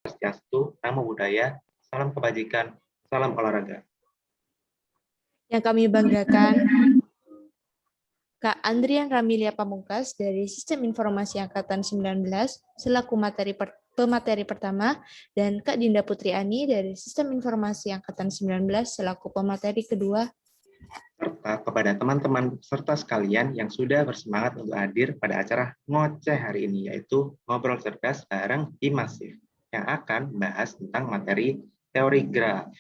Swastiastu, Namo Buddhaya, salam kebajikan, salam olahraga. Yang kami banggakan, Kak Andrian Ramilia Pamungkas dari Sistem Informasi Angkatan 19 selaku pemateri pertama dan Kak Dinda Putri Ani dari Sistem Informasi Angkatan 19 selaku pemateri kedua, serta kepada teman-teman peserta sekalian yang sudah bersemangat untuk hadir pada acara ngoceh hari ini, yaitu Ngobrol Cerdas bareng Himasif, yang akan membahas tentang materi teori graf.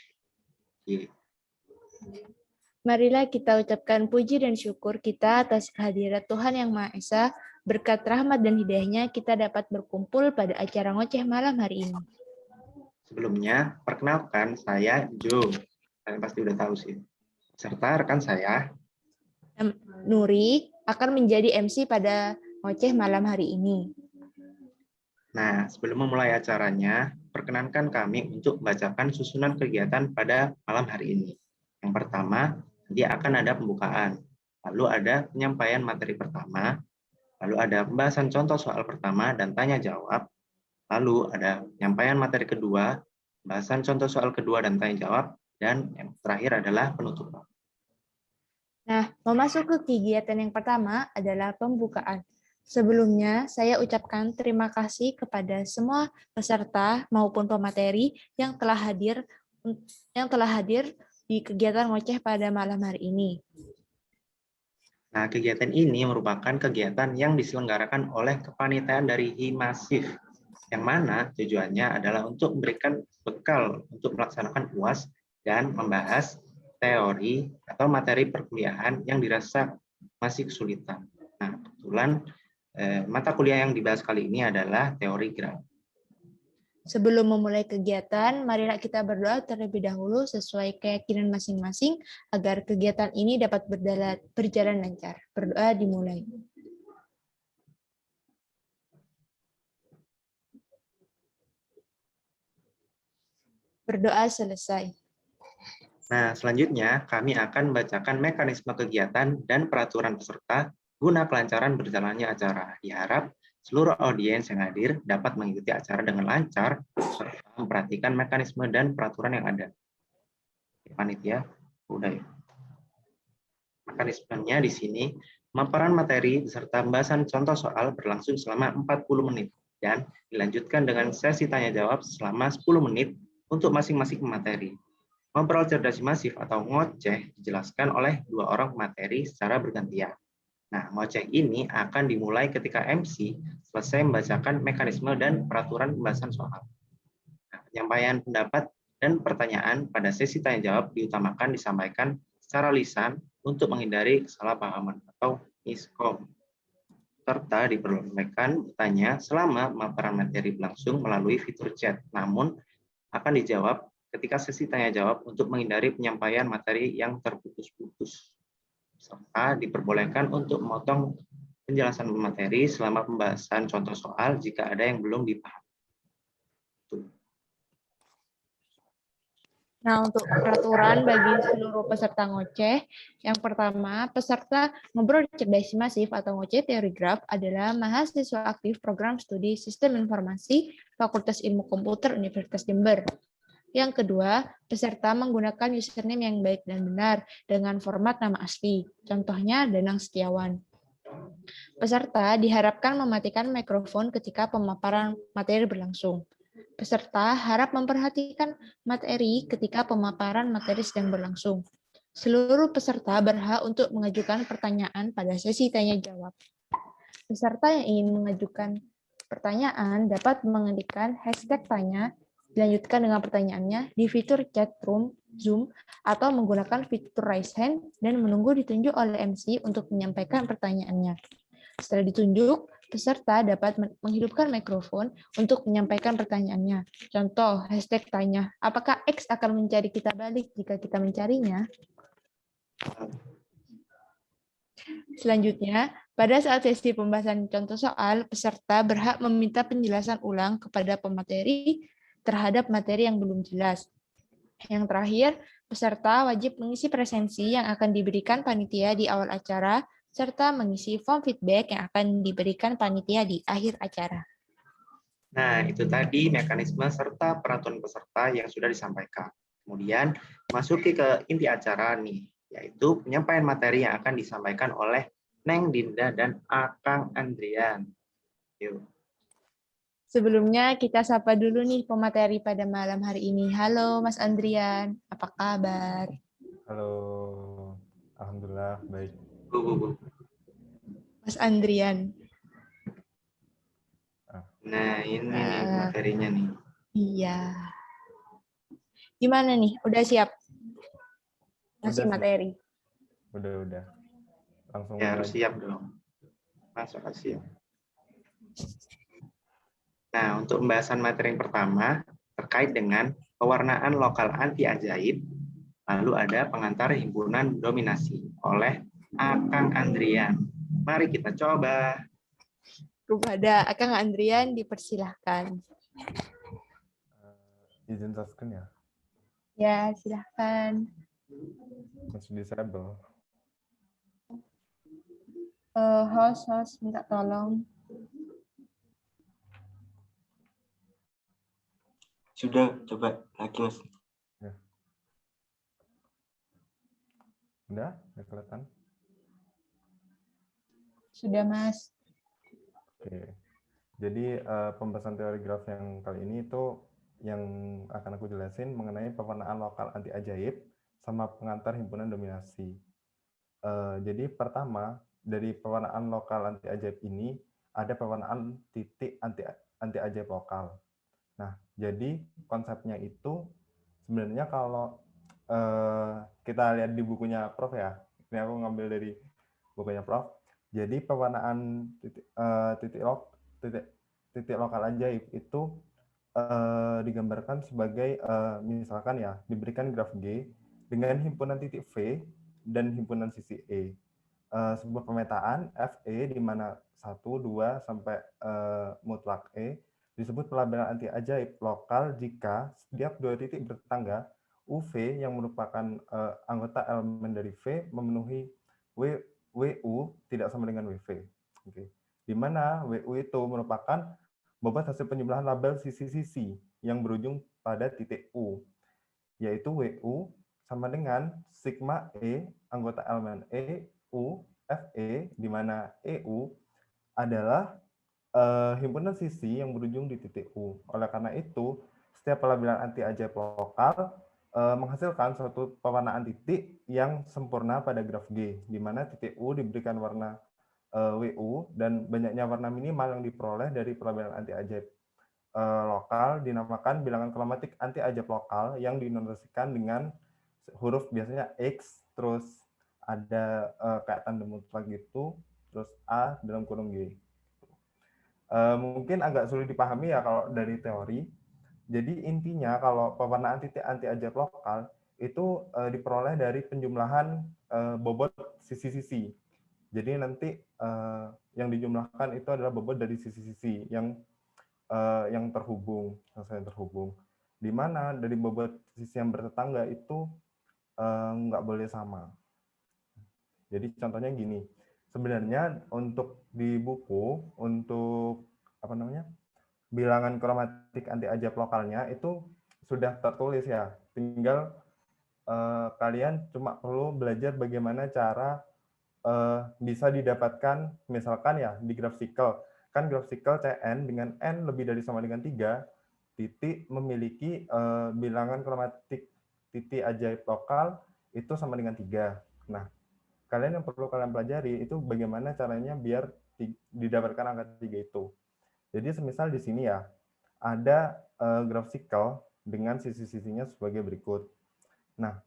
Marilah kita ucapkan puji dan syukur kita atas kehadiran Tuhan Yang Maha Esa. Berkat rahmat dan hidayahnya kita dapat berkumpul pada acara ngoceh malam hari ini. Sebelumnya, perkenalkan saya Joe. Kalian pasti udah tahu sih. Serta rekan saya, Nuri, akan menjadi MC pada ngoceh malam hari ini. Nah, sebelum memulai acaranya, perkenankan kami untuk membacakan susunan kegiatan pada malam hari ini. Yang pertama, dia akan ada pembukaan, lalu ada penyampaian materi pertama, lalu ada pembahasan contoh soal pertama dan tanya jawab, lalu ada penyampaian materi kedua, pembahasan contoh soal kedua dan tanya jawab, dan yang terakhir adalah penutupan. Nah, memasuki kegiatan yang pertama adalah pembukaan. Sebelumnya, saya ucapkan terima kasih kepada semua peserta maupun pemateri yang telah hadir di kegiatan ngoceh pada malam hari ini. Nah, kegiatan ini merupakan kegiatan yang diselenggarakan oleh kepanitiaan dari Himasif, yang mana tujuannya adalah untuk memberikan bekal untuk melaksanakan UAS dan membahas teori atau materi perkuliahan yang dirasa masih kesulitan. Nah, kebetulan mata kuliah yang dibahas kali ini adalah teori graf. Sebelum memulai kegiatan, marilah kita berdoa terlebih dahulu sesuai keyakinan masing-masing agar kegiatan ini dapat berjalan lancar. Berdoa dimulai. Berdoa selesai. Nah, selanjutnya kami akan membacakan mekanisme kegiatan dan peraturan peserta guna kelancaran berjalannya acara. Diharap seluruh audiens yang hadir dapat mengikuti acara dengan lancar serta memperhatikan mekanisme dan peraturan yang ada. Panitia, udah ya. Mekanismenya di sini, pemaparan materi beserta pembahasan contoh soal berlangsung selama 40 menit dan dilanjutkan dengan sesi tanya jawab selama 10 menit untuk masing-masing materi. Ngobrol cerdas masif atau ngoceh dijelaskan oleh dua orang materi secara bergantian. Nah, ngoceh ini akan dimulai ketika MC selesai membacakan mekanisme dan peraturan pembahasan soal. Nah, penyampaian pendapat dan pertanyaan pada sesi tanya jawab diutamakan disampaikan secara lisan untuk menghindari kesalahpahaman atau miskom. Serta diperbolehkan bertanya selama pemaparan materi berlangsung melalui fitur chat, namun akan dijawab ketika sesi tanya jawab untuk menghindari penyampaian materi yang terputus-putus. Serta diperbolehkan untuk memotong penjelasan materi selama pembahasan contoh soal jika ada yang belum dipahami. Nah, untuk peraturan bagi seluruh peserta ngoceh, yang pertama, peserta ngobrol cerdas masif atau ngoceh teori graf adalah mahasiswa aktif program studi Sistem Informasi Fakultas Ilmu Komputer Universitas Jember. Yang kedua, peserta menggunakan username yang baik dan benar dengan format nama asli. Contohnya, Danang Setiawan. Peserta diharapkan mematikan mikrofon ketika pemaparan materi berlangsung. Peserta harap memperhatikan materi ketika pemaparan materi sedang berlangsung. Seluruh peserta berhak untuk mengajukan pertanyaan pada sesi tanya jawab. Peserta yang ingin mengajukan pertanyaan dapat mengetikkan hashtag tanya, dilanjutkan dengan pertanyaannya di fitur chat room Zoom atau menggunakan fitur raise hand dan menunggu ditunjuk oleh MC untuk menyampaikan pertanyaannya. Setelah ditunjuk, peserta dapat menghidupkan mikrofon untuk menyampaikan pertanyaannya. Contoh, hashtag tanya, apakah X akan mencari kita balik jika kita mencarinya? Selanjutnya, pada saat sesi pembahasan contoh soal, peserta berhak meminta penjelasan ulang kepada pemateri terhadap materi yang belum jelas. Yang terakhir, peserta wajib mengisi presensi yang akan diberikan panitia di awal acara, serta mengisi form feedback yang akan diberikan panitia di akhir acara. Nah, itu tadi mekanisme serta peraturan peserta yang sudah disampaikan. Kemudian masuki ke inti acara nih, yaitu penyampaian materi yang akan disampaikan oleh Neng Dinda dan Akang Andrian. Yuk. Sebelumnya kita sapa dulu nih pemateri pada malam hari ini. Halo Mas Andrian, apa kabar? Halo, alhamdulillah baik. Bu. Mas Andrian. Nah, ini nih materinya nih. Iya. Gimana nih? Udah siap ngasih Udah sih. materi? Udah. Langsung Ya, mulai harus aja. siap dong. Masuk siap. Nah, untuk pembahasan materi yang pertama terkait dengan pewarnaan lokal anti ajaib, lalu ada pengantar himpunan dominasi oleh Akang Andrian. Mari kita coba. Kepada Akang Andrian dipersilahkan. Izin touchscreen ya, Ya, silahkan. masih disable. Host, minta tolong. Sudah, coba lagi Mas. Ya. Udah kelihatan? Sudah, Mas. Oke. Jadi pembahasan teori graf yang kali ini itu yang akan aku jelasin mengenai pewarnaan lokal anti ajaib sama pengantar himpunan dominasi. Jadi pertama, dari pewarnaan lokal anti ajaib ini ada pewarnaan titik anti ajaib lokal. Nah, jadi konsepnya itu sebenarnya kalau kita lihat di bukunya Prof ya, ini aku ngambil dari bukunya Prof. Jadi pewarnaan titik lokal ajaib itu digambarkan sebagai misalkan ya diberikan graf G dengan himpunan titik V dan himpunan sisi E. Sebuah pemetaan FE di mana 1, 2 sampai mutlak E disebut pelabelan anti ajaib lokal jika setiap dua titik bertetangga UV yang merupakan anggota elemen dari V memenuhi WU tidak sama dengan WV. Oke. Di mana WU itu merupakan bobot hasil penjumlahan label sisi-sisi yang berujung pada titik U, yaitu WU sama dengan sigma E anggota elemen E, U, FE, di mana EU adalah himpunan sisi yang berujung di titik U. Oleh karena itu, setiap pelabelan anti ajaib lokal menghasilkan suatu pewarnaan titik yang sempurna pada graf G, di mana titik U diberikan warna WU dan banyaknya warna minimal yang diperoleh dari pelabelan anti ajaib lokal dinamakan bilangan kromatik anti ajaib lokal yang dinotasikan dengan huruf biasanya X, terus ada kayak tanda mutlak gitu, terus A dalam kurung G. Mungkin agak sulit dipahami ya kalau dari teori. Jadi intinya kalau pewarnaan titik anti ajaib lokal itu diperoleh dari penjumlahan bobot sisi-sisi. Jadi nanti yang dijumlahkan itu adalah bobot dari sisi-sisi yang terhubung, di mana dari bobot sisi yang bertetangga itu nggak boleh sama. Jadi contohnya gini, sebenarnya untuk di buku untuk bilangan kromatik anti ajaib lokalnya itu sudah tertulis ya, tinggal kalian cuma perlu belajar bagaimana cara bisa didapatkan, misalkan ya di graf sikel. Kan graf sikel CN dengan N lebih dari sama dengan 3, titik memiliki bilangan kromatik titik ajaib lokal itu sama dengan 3. Nah, kalian yang perlu kalian pelajari itu bagaimana caranya biar didapatkan angka 3 itu. Jadi semisal di sini ya, ada graf sikel dengan sisi-sisinya sebagai berikut. Nah,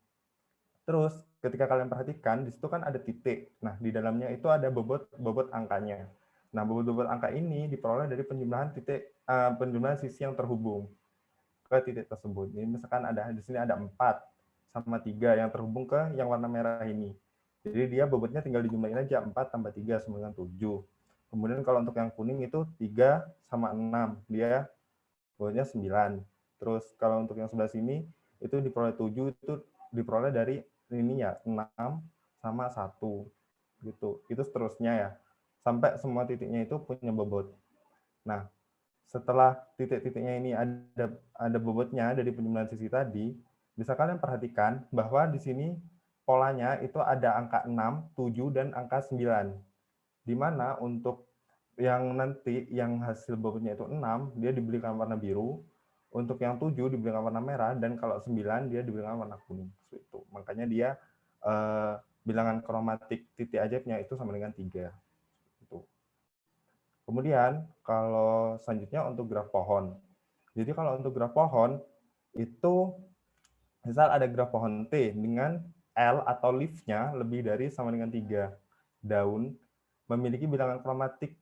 terus ketika kalian perhatikan, di situ kan ada titik. Nah, di dalamnya itu ada bobot angkanya. Nah, bobot angka ini diperoleh dari penjumlahan sisi yang terhubung ke titik tersebut. Ini misalkan di sini ada 4 sama 3 yang terhubung ke yang warna merah ini. Jadi dia bobotnya tinggal dijumlahin aja, 4 tambah 3 sama dengan 7. Kemudian kalau untuk yang kuning itu 3 sama 6, dia bobotnya 9. Terus kalau untuk yang sebelah sini itu diperoleh 7, itu diperoleh dari ini ya 6 sama 1 gitu. Itu seterusnya ya. Sampai semua titiknya itu punya bobot. Nah, setelah titik-titiknya ini ada bobotnya dari penjumlahan sisi tadi, bisa kalian perhatikan bahwa di sini polanya itu ada angka 6, 7, dan angka 9. Di mana untuk yang nanti yang hasil bobotnya itu 6, dia diberikan warna biru, untuk yang 7 diberikan warna merah, dan kalau 9 dia diberikan warna kuning. Itu. Makanya dia bilangan kromatik titik ajaibnya itu sama dengan 3. Itu. Kemudian kalau selanjutnya untuk graf pohon. Jadi kalau untuk graf pohon itu misal ada graf pohon T dengan L atau leaf-nya lebih dari sama dengan 3 daun, memiliki bilangan kromatik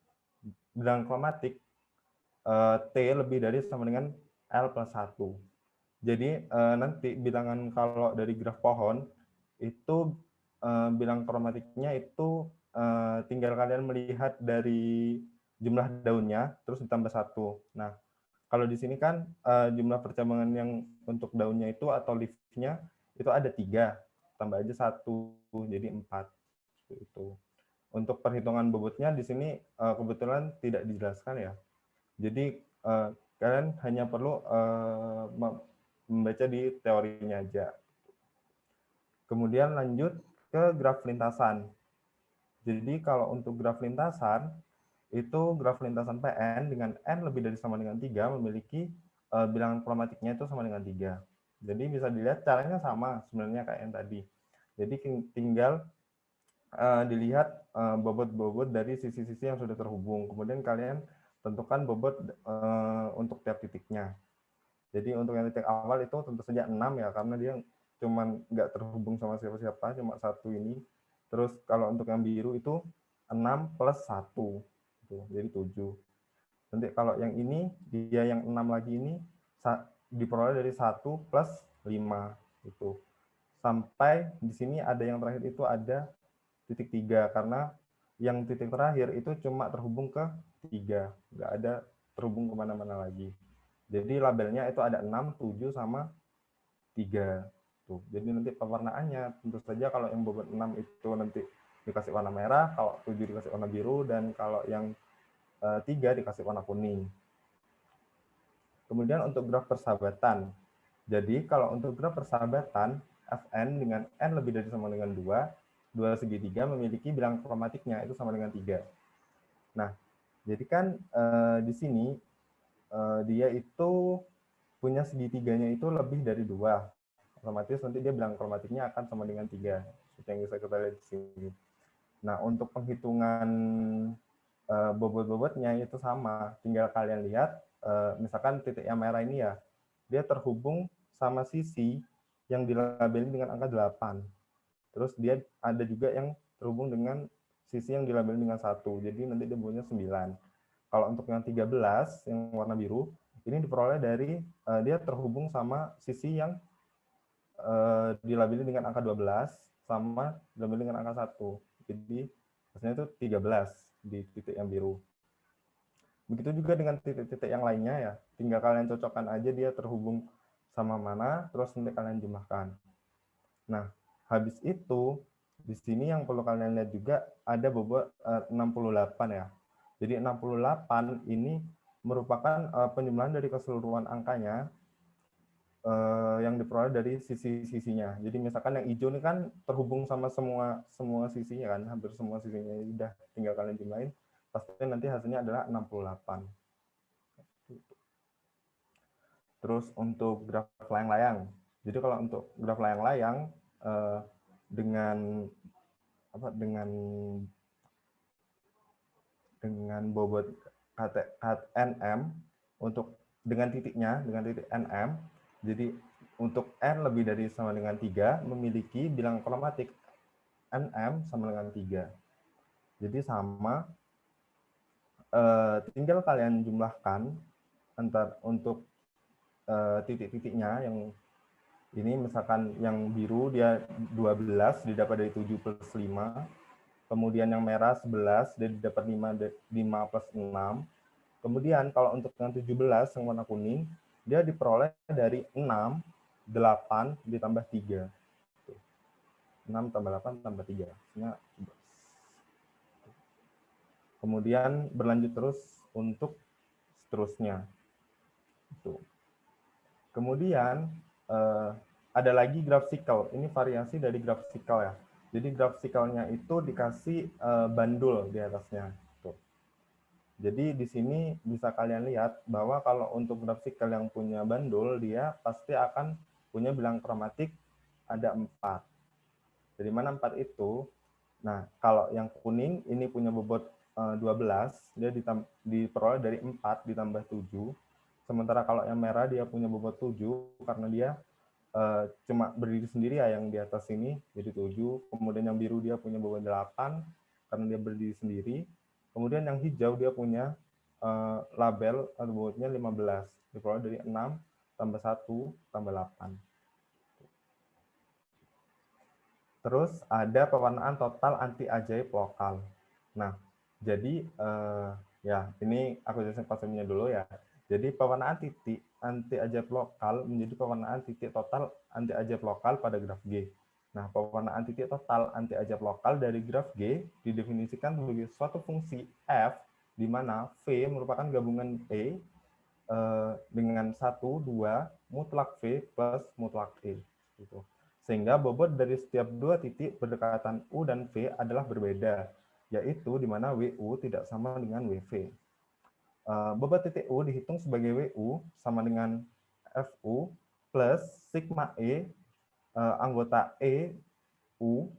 T lebih dari sama dengan L plus 1. Jadi nanti bilangan kalau dari graf pohon itu bilangan kromatiknya itu tinggal kalian melihat dari jumlah daunnya terus ditambah 1. Nah, kalau di sini kan jumlah percabangan yang untuk daunnya itu atau leaf-nya itu ada 3, tambah aja 1, jadi 4. Itu. Untuk perhitungan bobotnya di sini kebetulan tidak dijelaskan ya. Jadi kalian hanya perlu membaca di teorinya aja. Kemudian lanjut ke graf lintasan. Jadi kalau untuk graf lintasan, itu graf lintasan PN dengan N lebih dari sama dengan 3 memiliki bilangan kromatiknya itu sama dengan 3. Jadi bisa dilihat caranya sama sebenarnya kayak yang tadi. Jadi tinggal dilihat bobot-bobot dari sisi-sisi yang sudah terhubung. Kemudian kalian tentukan bobot untuk tiap titiknya. Jadi untuk yang titik awal itu tentu saja 6 ya, karena dia cuman nggak terhubung sama siapa-siapa, cuma 1 ini. Terus kalau untuk yang biru itu 6 plus 1, jadi 7. Nanti kalau yang ini, dia yang 6 lagi ini diperoleh dari 1 plus 5. Itu. Sampai di sini ada yang terakhir itu ada titik 3, karena yang titik terakhir itu cuma terhubung ke 3, nggak ada terhubung kemana-mana lagi. Jadi labelnya itu ada 6, 7, sama 3. Tuh. Jadi nanti pewarnaannya tentu saja kalau yang bobot 6 itu nanti dikasih warna merah, kalau 7 dikasih warna biru, dan kalau yang 3 dikasih warna kuning. Kemudian untuk graf persahabatan. Jadi kalau untuk graf persahabatan, Fn dengan N lebih dari sama dengan 2, dua segitiga memiliki bilangan kromatiknya itu sama dengan 3. Nah, jadi kan di sini dia itu punya segitiganya itu lebih dari 2. Otomatis nanti dia bilangan kromatiknya akan sama dengan 3. Seperti yang bisa kita lihat di sini. Nah, untuk penghitungan bobot-bobotnya itu sama. Tinggal kalian lihat, misalkan titik yang merah ini ya, dia terhubung sama sisi yang dilabeli dengan angka 8. Terus dia ada juga yang terhubung dengan sisi yang dilabeli dengan 1. Jadi nanti dia bobotnya 9. Kalau untuk yang 13, yang warna biru, ini diperoleh dari dia terhubung sama sisi yang dilabeli dengan angka 12 sama dilabeli dengan angka 1. Jadi hasilnya itu 13 di titik yang biru. Begitu juga dengan titik-titik yang lainnya ya. Tinggal kalian cocokkan aja dia terhubung sama mana, terus nanti kalian jumlahkan. Nah, habis itu di sini yang perlu kalian lihat juga ada bobot 68 ya. Jadi 68 ini merupakan penjumlahan dari keseluruhan angkanya yang diperoleh dari sisi-sisinya. Jadi misalkan yang hijau ini kan terhubung sama semua sisinya kan, hampir semua sisinya. Udah tinggal kalian jumlahin, pasti nanti hasilnya adalah 68. Terus untuk graf layang-layang. Jadi kalau untuk graf layang-layang dengan bobot NM untuk dengan titik NM. Jadi untuk N lebih dari sama dengan 3 memiliki bilangan kromatik NM sama dengan 3. Jadi sama, tinggal kalian jumlahkan untuk titik-titiknya. Yang ini misalkan yang biru dia 12 didapat dari 7 plus 5. Kemudian yang merah 11 dia didapat 5 plus 6. Kemudian kalau untuk yang 17 yang warna kuning dia diperoleh dari 6, 8 ditambah 3. 6 tambah 8 tambah 3. Kemudian berlanjut terus untuk seterusnya. Itu. Kemudian ada lagi graph cycle. Ini variasi dari graph cycle ya. Jadi graph cycle-nya itu dikasih bandul di atasnya. Tuh. Jadi di sini bisa kalian lihat bahwa kalau untuk graph cycle yang punya bandul, dia pasti akan punya bilangan kromatik ada 4. Dari mana 4 itu? Nah, kalau yang kuning ini punya bobot 12, dia diperoleh dari 4 ditambah 7. Sementara kalau yang merah dia punya bobot 7 karena dia cuma berdiri sendiri ya yang di atas ini, jadi 7. Kemudian yang biru dia punya bobot 8 karena dia berdiri sendiri. Kemudian yang hijau dia punya label atau bobotnya 15, diperoleh dari 6 tambah 1 tambah 8. Terus ada pewarnaan total anti ajaib lokal. Nah, jadi ya ini aku jelasin konsepnya dulu ya. Jadi pewarnaan titik anti ajaib lokal menjadi pewarnaan titik total anti ajaib lokal pada graf G. Nah, pewarnaan titik total anti ajaib lokal dari graf G didefinisikan sebagai suatu fungsi f di mana V merupakan gabungan E dengan 1, 2, mutlak V plus mutlak E. Gitu. Sehingga bobot dari setiap dua titik berdekatan U dan V adalah berbeda, yaitu di mana WU tidak sama dengan WV. Bobot titik U dihitung sebagai WU sama dengan FU plus sigma E anggota EU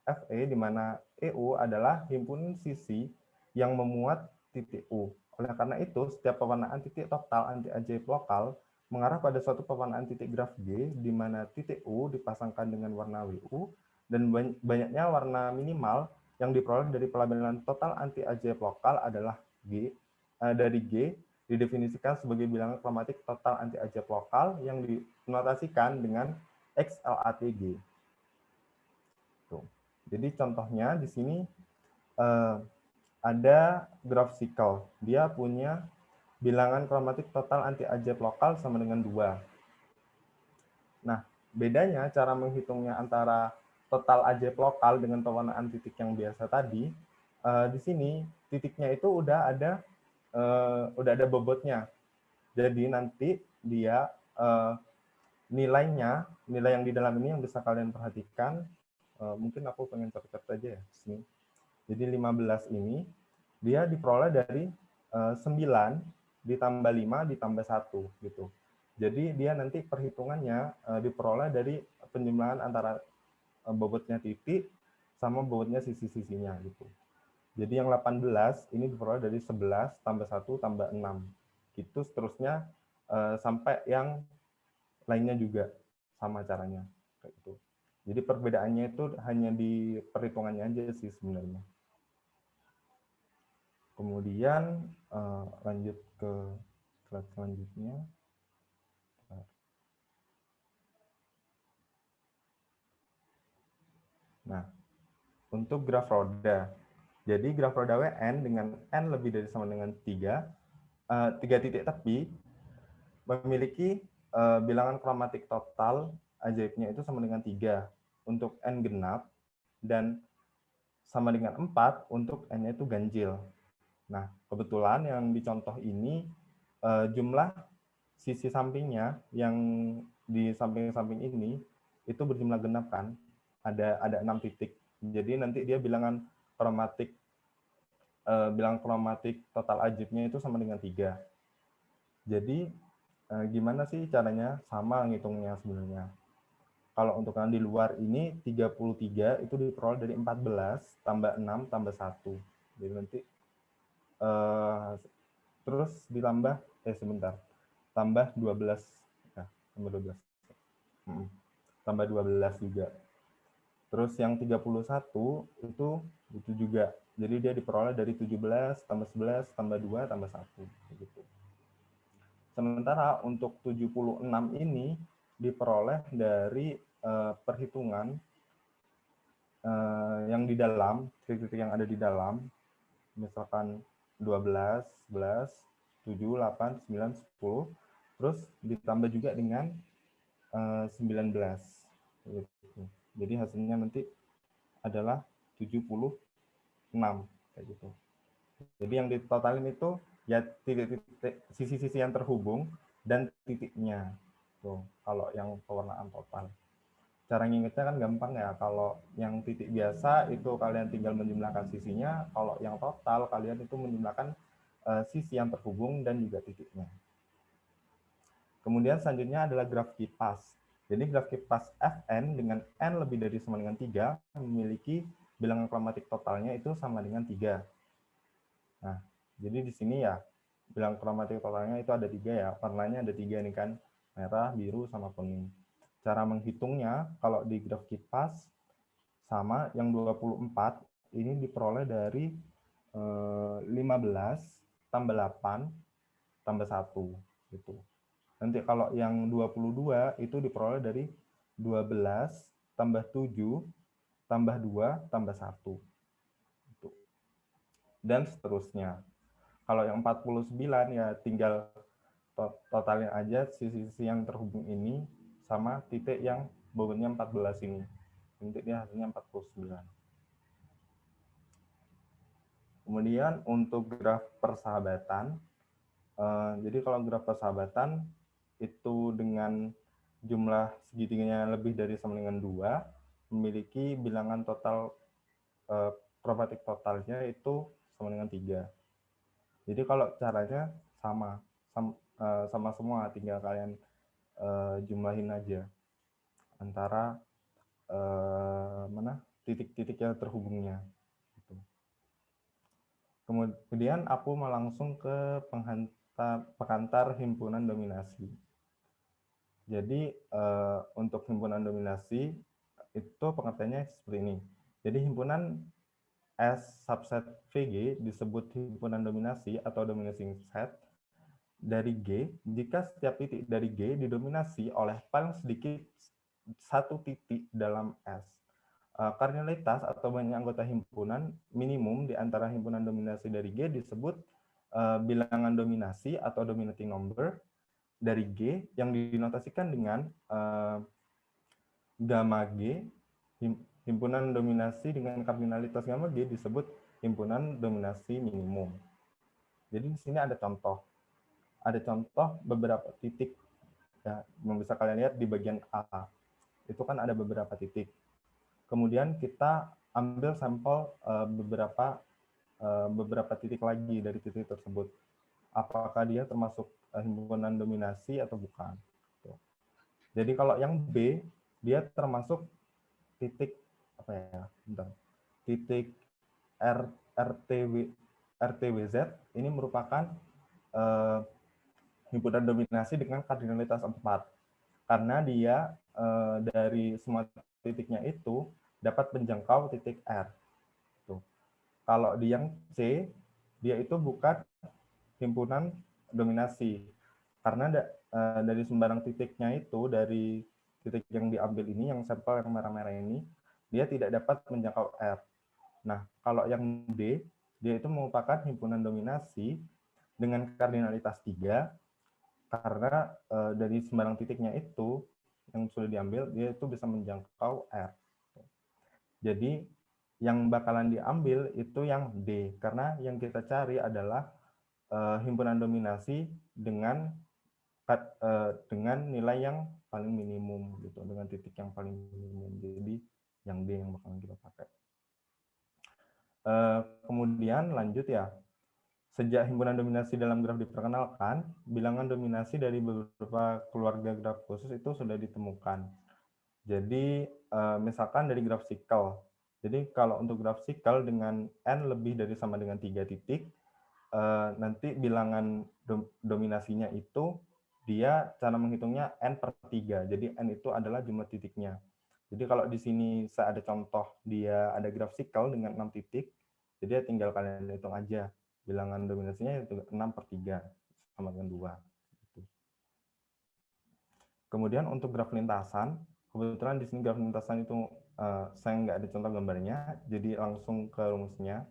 FE, di mana EU adalah himpunan sisi yang memuat titik U. Oleh karena itu, setiap pewarnaan titik total anti ajaib lokal mengarah pada suatu pewarnaan titik graf G, di mana titik U dipasangkan dengan warna WU, dan banyaknya warna minimal yang diperoleh dari pelabelan total anti ajaib lokal adalah G. Dari G didefinisikan sebagai bilangan kromatik total anti ajaib lokal yang dinotasikan dengan XLATG. Tuh. Jadi contohnya di sini ada graph cycle. Dia punya bilangan kromatik total anti ajaib lokal sama dengan 2. Nah, bedanya cara menghitungnya antara total ajaib lokal dengan pewarnaan titik yang biasa tadi, di sini titiknya itu udah ada bobotnya. Jadi nanti dia nilai yang di dalam ini yang bisa kalian perhatikan, mungkin aku pengen catat aja ya sini. Jadi 15 ini dia diperoleh dari 9 ditambah 5 ditambah 1 gitu. Jadi dia nanti perhitungannya diperoleh dari penjumlahan antara bobotnya titik sama bobotnya sisi-sisinya gitu. Jadi yang 18 ini diperoleh dari 11 tambah 1 tambah 6. Gitu seterusnya sampai yang lainnya juga sama caranya kayak gitu. Jadi perbedaannya itu hanya di perhitungannya aja sih sebenarnya. Kemudian lanjut ke slide selanjutnya. Nah, untuk graf roda. Jadi graf roda WN dengan N lebih dari sama dengan 3 titik tepi memiliki bilangan kromatik total ajaibnya itu sama dengan 3 untuk N genap dan sama dengan 4 untuk N-nya itu ganjil. Nah, kebetulan yang dicontoh ini jumlah sisi sampingnya yang di samping-samping ini itu berjumlah genap kan, ada 6 titik. Jadi nanti dia bilangan kromatik total ajaibnya itu sama dengan 3. Jadi gimana sih caranya? Sama ngitungnya sebenarnya. Kalau untuk yang di luar ini 33 itu diperoleh dari 14 tambah 6 tambah 1. Jadi nanti terus ditambah sebentar. Tambah 12. Nah, tambah 12. Tambah 12 juga. Terus yang 31 itu juga. Jadi dia diperoleh dari 17 tambah 11 tambah 2 tambah 1 gitu. Sementara untuk 76 ini diperoleh dari perhitungan yang di dalam, titik-titik yang ada di dalam, misalkan 12, 11, 7, 8, 9, 10, terus ditambah juga dengan 19. Gitu. Jadi hasilnya nanti adalah 76 kayak gitu. Jadi yang ditotalin itu ya titik-titik sisi-sisi yang terhubung dan titiknya. Tuh, kalau yang pewarnaan total. Cara ngingetnya kan gampang ya. Kalau yang titik biasa itu kalian tinggal menjumlahkan sisinya, kalau yang total kalian itu menjumlahkan sisi yang terhubung dan juga titiknya. Kemudian selanjutnya adalah graf kipas. Jadi graf kipas Fn dengan n lebih dari sama dengan 3 memiliki bilangan kromatik totalnya itu sama dengan 3. Nah, jadi di sini ya bilangan kromatik totalnya itu ada 3 ya. Warnanya ada 3 nih kan, merah, biru, sama kuning. Cara menghitungnya kalau di graf kipas sama yang 24 ini diperoleh dari 15 tambah 8 tambah 1 gitu. Nanti kalau yang 22 itu diperoleh dari 12 tambah 7 tambah 2 tambah 1. Gitu. Dan seterusnya. Kalau yang 49 ya tinggal totalin aja sisi-sisi yang terhubung ini sama titik yang bobotnya 14 ini. Nanti dia hasilnya 49. Kemudian untuk graf persahabatan, jadi kalau graf persahabatan itu dengan jumlah segitiganya lebih dari sama dengan 2, memiliki bilangan total kromatik totalnya itu sama dengan 3. Jadi kalau caranya sama semua, tinggal kalian jumlahin aja antara titik-titik yang terhubungnya. Gitu. Kemudian aku mau langsung ke pengantar himpunan dominasi. Jadi untuk himpunan dominasi itu pengertiannya seperti ini. Jadi himpunan S subset VG disebut himpunan dominasi atau dominating set dari G jika setiap titik dari G didominasi oleh paling sedikit satu titik dalam S. Kardinalitas atau banyak anggota himpunan minimum di antara himpunan dominasi dari G disebut bilangan dominasi atau dominating number dari G yang dinotasikan dengan gamma G. Himpunan dominasi dengan kardinalitas gamma G disebut himpunan dominasi minimum. Jadi di sini ada contoh. Ada contoh beberapa titik ya, yang bisa kalian lihat di bagian A. Itu kan ada beberapa titik. Kemudian kita ambil sampel beberapa titik lagi dari titik tersebut. Apakah dia termasuk himpunan dominasi atau bukan? Jadi kalau yang B dia termasuk titik apa ya? Titik RTWZ ini merupakan himpunan dominasi dengan kardinalitas 4 karena dia dari semua titiknya itu dapat menjangkau titik R. Tuh. Kalau di yang C dia itu bukan himpunan dominasi karena dari sembarang titiknya itu dari titik yang diambil ini yang sampel yang merah-merah ini dia tidak dapat menjangkau R. Nah, kalau yang D, dia itu merupakan himpunan dominasi dengan kardinalitas 3, karena dari sembarang titiknya itu yang sudah diambil, dia itu bisa menjangkau R. Jadi, yang bakalan diambil itu yang D, karena yang kita cari adalah himpunan dominasi dengan nilai yang paling minimum, gitu, dengan titik yang paling minimum. Jadi, yang D yang bakalan kita pakai. Kemudian lanjut ya, sejak himpunan dominasi dalam graf diperkenalkan, bilangan dominasi dari beberapa keluarga graf khusus itu sudah ditemukan. Jadi misalkan dari graf sikkel. Jadi kalau untuk graf sikkel dengan n lebih dari sama dengan 3 titik, nanti bilangan dominasinya itu dia cara menghitungnya n per 3. Jadi n itu adalah jumlah titiknya. Jadi kalau di sini saya ada contoh, dia ada graf sikkel dengan 6 titik, jadi tinggal kalian hitung aja. Bilangan dominasinya itu 6 per 3, sama dengan 2. Kemudian untuk graf lintasan, kebetulan di sini graf lintasan itu saya nggak ada contoh gambarnya, jadi langsung ke rumusnya.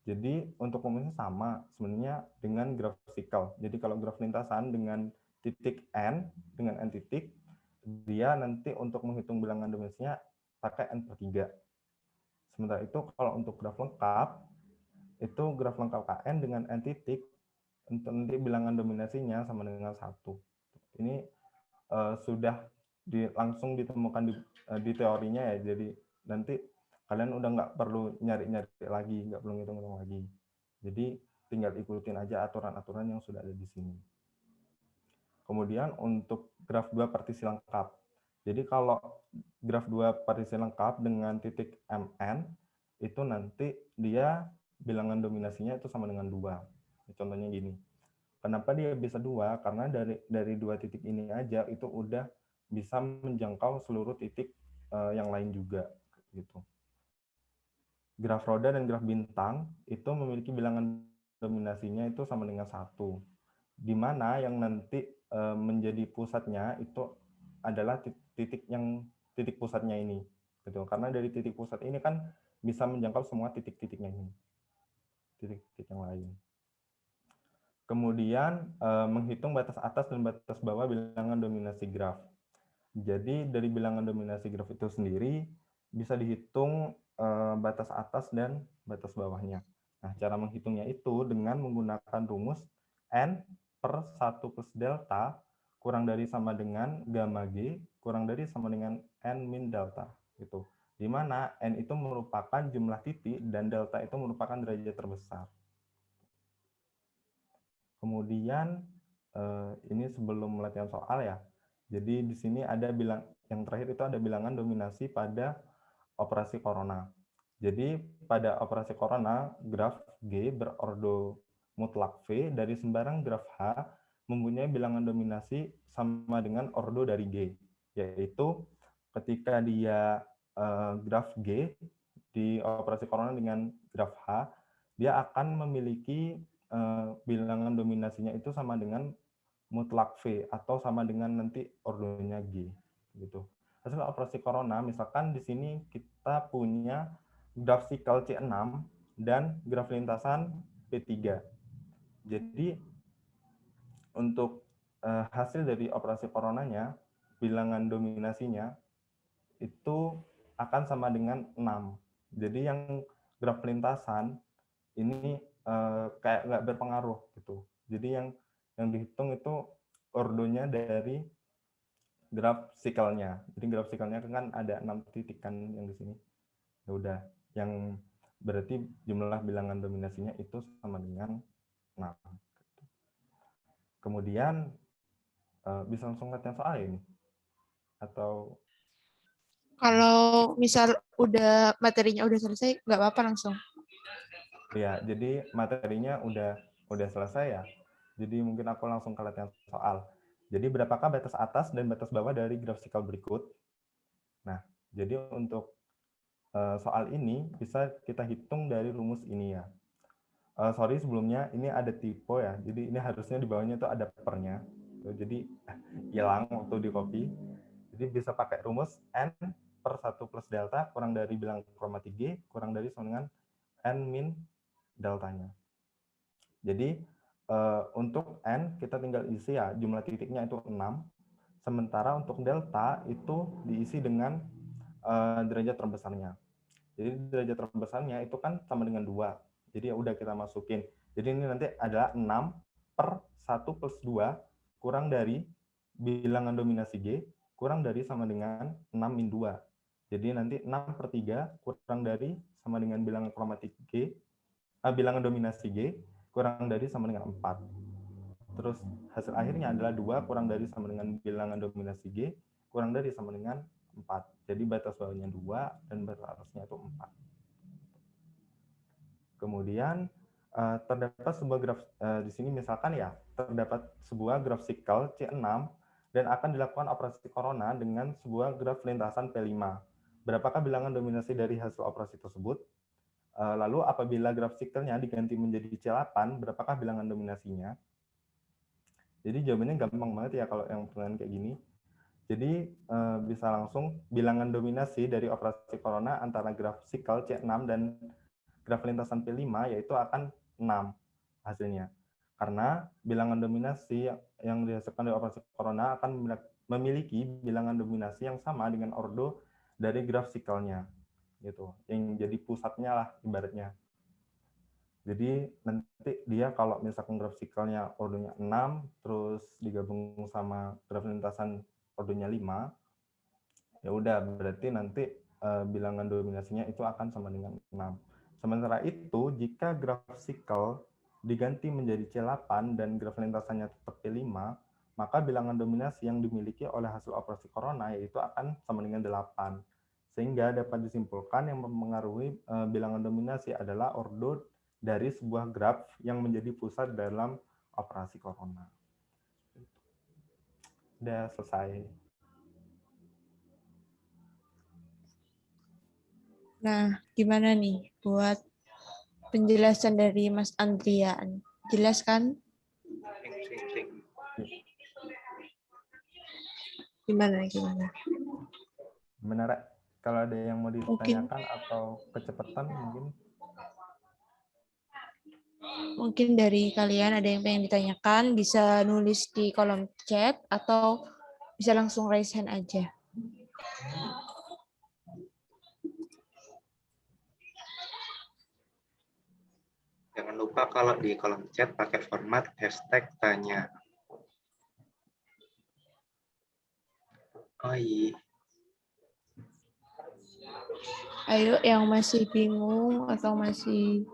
Jadi untuk rumusnya sama sebenarnya dengan graf sikkel. Jadi kalau graf lintasan dengan titik n, dengan n titik, dia nanti untuk menghitung bilangan dominasinya pakai n per 3. Sementara itu kalau untuk graf lengkap, itu graf lengkap KN dengan n titik, Untuk nanti bilangan dominasinya sama dengan 1. Ini sudah langsung ditemukan di teorinya ya, jadi nanti kalian udah nggak perlu nyari-nyari lagi, nggak perlu ngitung-ngitung lagi. Jadi tinggal ikutin aja aturan-aturan yang sudah ada di sini. Kemudian untuk graf 2 partisi lengkap. Jadi kalau graf 2 partisi lengkap dengan titik MN, itu nanti dia bilangan dominasinya itu sama dengan 2. Contohnya gini. Kenapa dia bisa 2? Karena dari 2 titik ini aja itu udah bisa menjangkau seluruh titik yang lain juga. Gitu. Graf roda dan graf bintang itu memiliki bilangan dominasinya itu sama dengan 1. Di mana yang nanti menjadi pusatnya itu adalah titik pusatnya ini, gitu. Karena dari titik pusat ini kan bisa menjangkau semua titik-titiknya ini, titik-titik yang lain. Kemudian menghitung batas atas dan batas bawah bilangan dominasi graf. Jadi dari bilangan dominasi graf itu sendiri bisa dihitung batas atas dan batas bawahnya. Nah, cara menghitungnya itu dengan menggunakan rumus N per 1 plus delta kurang dari sama dengan gamma G kurang dari sama dengan N min delta. Gitu. Di mana N itu merupakan jumlah titik dan delta itu merupakan derajat terbesar. Kemudian ini sebelum latihan soal ya. Jadi di sini ada yang terakhir itu ada bilangan dominasi pada operasi corona. Jadi pada operasi corona graf G berordo mutlak V dari sembarang graf H mempunyai bilangan dominasi sama dengan ordo dari G, yaitu ketika dia graf G di operasi corona dengan graf H, dia akan memiliki bilangan dominasinya itu sama dengan mutlak V atau sama dengan nanti ordonya G gitu. Hasil operasi corona misalkan di sini kita punya graf sikal C6 dan graf lintasan P3. Jadi untuk hasil dari operasi coronanya bilangan dominasinya itu akan sama dengan 6. Jadi yang graf lintasan ini kayak nggak berpengaruh gitu. Jadi yang dihitung itu ordonya dari graf sikelnya. Jadi graf sikelnya kan ada 6 titik kan yang di sini. Ya udah, yang berarti jumlah bilangan dominasinya itu sama dengan 6. Kemudian bisa langsung latihan soal ini atau Kalau misal udah materinya udah selesai, nggak apa-apa langsung. ya, jadi materinya udah selesai ya. Jadi mungkin aku langsung ke latihan soal. Jadi berapakah batas atas dan batas bawah dari graf sikal berikut? Nah, jadi untuk soal ini bisa kita hitung dari rumus ini ya. Sorry sebelumnya ini ada typo ya. Jadi ini harusnya di bawahnya itu ada pernya. Jadi hilang waktu di copy. Jadi bisa pakai rumus N per 1 plus delta kurang dari bilangan kromatik G kurang dari sama dengan N min deltanya. Jadi untuk N kita tinggal isi ya jumlah titiknya itu 6. Sementara untuk delta itu diisi dengan derajat terbesarnya. Jadi derajat terbesarnya itu kan sama dengan 2. Jadi ya udah kita masukin. Jadi ini nanti adalah 6 per 1 plus 2 kurang dari bilangan dominasi G kurang dari sama dengan 6 min 2. Jadi nanti 6 per 3 kurang dari sama dengan bilangan kromatik G, bilangan dominasi G kurang dari sama dengan 4. Terus hasil akhirnya adalah 2 kurang dari sama dengan bilangan dominasi G kurang dari sama dengan 4. Jadi batas bawahnya 2 dan batas atasnya itu 4. Kemudian terdapat sebuah graf di sini misalkan ya, terdapat sebuah graf sikal C6 dan akan dilakukan operasi corona dengan sebuah graf lintasan P5. Berapakah bilangan dominasi dari hasil operasi tersebut? Lalu apabila graf sikalnya diganti menjadi C8, berapakah bilangan dominasinya? Jadi jawabannya gampang banget ya kalau yang pertanyaan kayak gini. Jadi bisa langsung bilangan dominasi dari operasi corona antara graf sikal C6 dan graf lintasan P5 yaitu akan 6 hasilnya. Karena bilangan dominasi yang dihasilkan dari operasi corona akan memiliki bilangan dominasi yang sama dengan ordo dari graf sikalnya. Gitu. Yang jadi pusatnya lah ibaratnya. Jadi nanti dia kalau misalkan graf sikelnya ordonya 6, terus digabung sama graf lintasan ordonya 5, ya udah berarti nanti bilangan dominasinya itu akan sama dengan 6. Sementara itu, jika graf sikel diganti menjadi C8 dan graf lintasannya tetap P5, maka bilangan dominasi yang dimiliki oleh hasil operasi corona yaitu akan sama dengan 8. Sehingga dapat disimpulkan yang mempengaruhi bilangan dominasi adalah ordo dari sebuah graf yang menjadi pusat dalam operasi corona. Udah selesai. Nah, gimana nih buat penjelasan dari Mas Andrian? Jelas kan? Gimana? Benar, kalau ada yang mau ditanyakan atau kecepatan Mungkin dari kalian ada yang pengen ditanyakan, bisa nulis di kolom chat atau bisa langsung raise hand aja. Jangan lupa kalau di kolom chat pakai format #tanya. Oh iya. Ayo yang masih bingung atau masih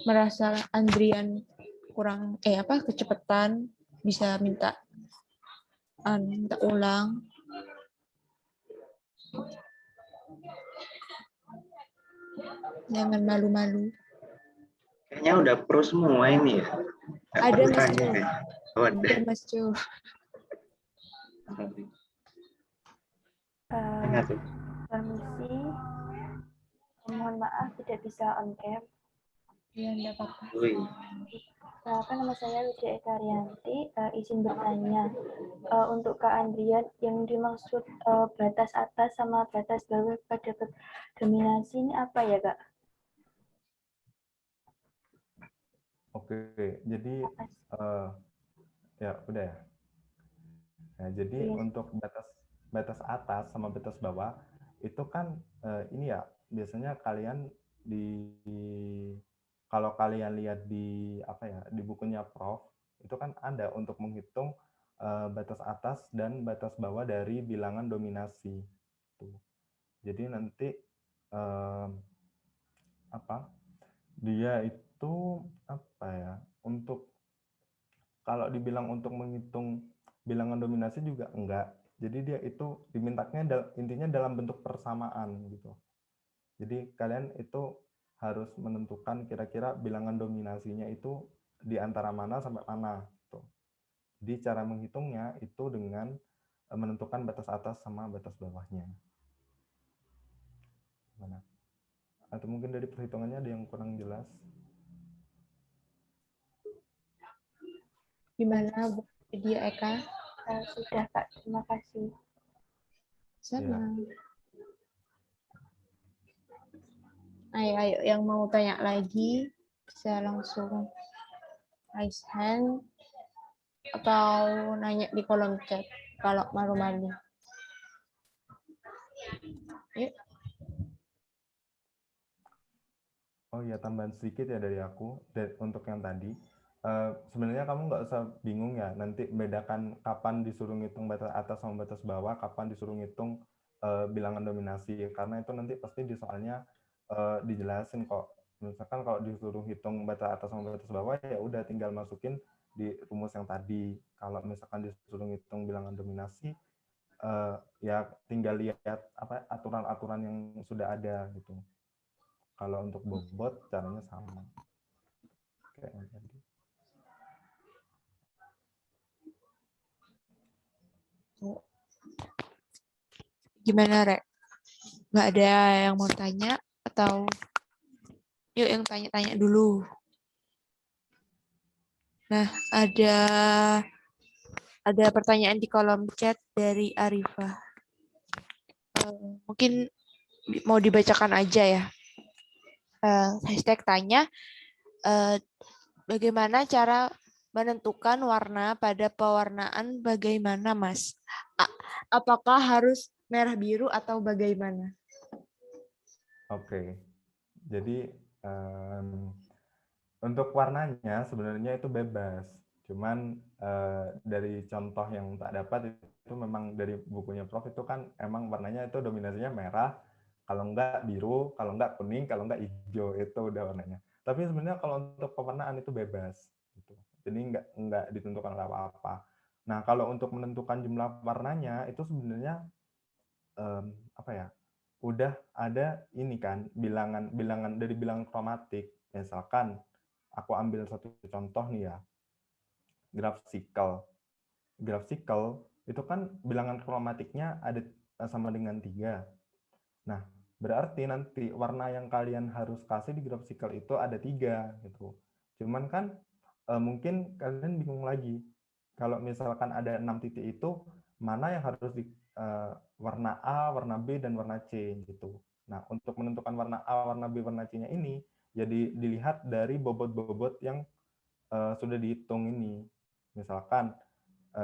merasa Andrian kurang kecepatan bisa minta ulang. Jangan malu-malu. Kayaknya udah pro semua ini ya. Ada Mas Cu. Ada Mas Cu. Permisi, mohon maaf tidak bisa on cam. Iya, enggak apa-apa. Nama saya Widya Eka Arianti, izin bertanya. Untuk Kak Andrian, yang dimaksud batas atas sama batas bawah pada dominasi ini apa ya, Kak? Oke, jadi ya udah ya. Nah, jadi untuk batas atas sama batas bawah itu kan ini ya biasanya kalian kalau kalian lihat di di bukunya Prof itu kan ada untuk menghitung batas atas dan batas bawah dari bilangan dominasi. Tuh. Jadi nanti dia itu untuk kalau dibilang untuk menghitung bilangan dominasi juga enggak. Jadi dia itu dimintakannya intinya dalam bentuk persamaan gitu. Jadi kalian itu harus menentukan kira-kira bilangan dominasinya itu di antara mana sampai mana gitu. Jadi cara menghitungnya itu dengan menentukan batas atas sama batas bawahnya. Mana? Atau mungkin dari perhitungannya ada yang kurang jelas? Gimana Bu Widya Eka? Sudah, Kak. Terima kasih. Sama. Ayo, yang mau tanya lagi bisa langsung raise hand atau nanya di kolom chat kalau malu-malu. Yuk. Oh iya, tambahan sedikit ya dari aku untuk yang tadi. Sebenarnya kamu nggak usah bingung ya, nanti bedakan kapan disuruh ngitung batas atas sama batas bawah, kapan disuruh ngitung bilangan dominasi, karena itu nanti pasti di soalnya dijelasin kok. Misalkan kalau disuruh hitung batas atas sama batas bawah, ya udah tinggal masukin di rumus yang tadi. Kalau misalkan disuruh ngitung bilangan dominasi, ya tinggal lihat aturan-aturan yang sudah ada gitu. Kalau untuk bobot caranya sama. Kayak tadi. Gimana, Rek? Nggak ada yang mau tanya atau yuk yang tanya-tanya dulu. Nah, ada pertanyaan di kolom chat dari Arifah. Mungkin mau dibacakan aja ya. #tanya, bagaimana cara menentukan warna pada pewarnaan bagaimana, Mas? Apakah harus merah biru atau bagaimana? Oke. Jadi Untuk warnanya sebenarnya itu bebas. Cuman dari contoh yang tak dapat itu memang dari bukunya Prof itu kan emang warnanya itu dominasinya merah, kalau enggak biru, kalau enggak kuning, kalau enggak hijau, itu udah warnanya. Tapi sebenarnya kalau untuk pewarnaan itu bebas gitu. Jadi enggak ditentukan oleh apa-apa. Nah, kalau untuk menentukan jumlah warnanya itu sebenarnya apa ya? Udah ada ini kan bilangan dari bilangan kromatik. Misalkan aku ambil satu contoh nih ya, graf sikel. Graf sikel itu kan bilangan kromatiknya ada sama dengan 3. Nah, berarti nanti warna yang kalian harus kasih di graf sikel itu ada 3 gitu. Cuman kan mungkin kalian bingung lagi. Kalau misalkan ada 6 titik itu, mana yang harus di warna A, warna B, dan warna C gitu. Nah, untuk menentukan warna A, warna B, warna C-nya ini, jadi dilihat dari bobot-bobot yang sudah dihitung ini. Misalkan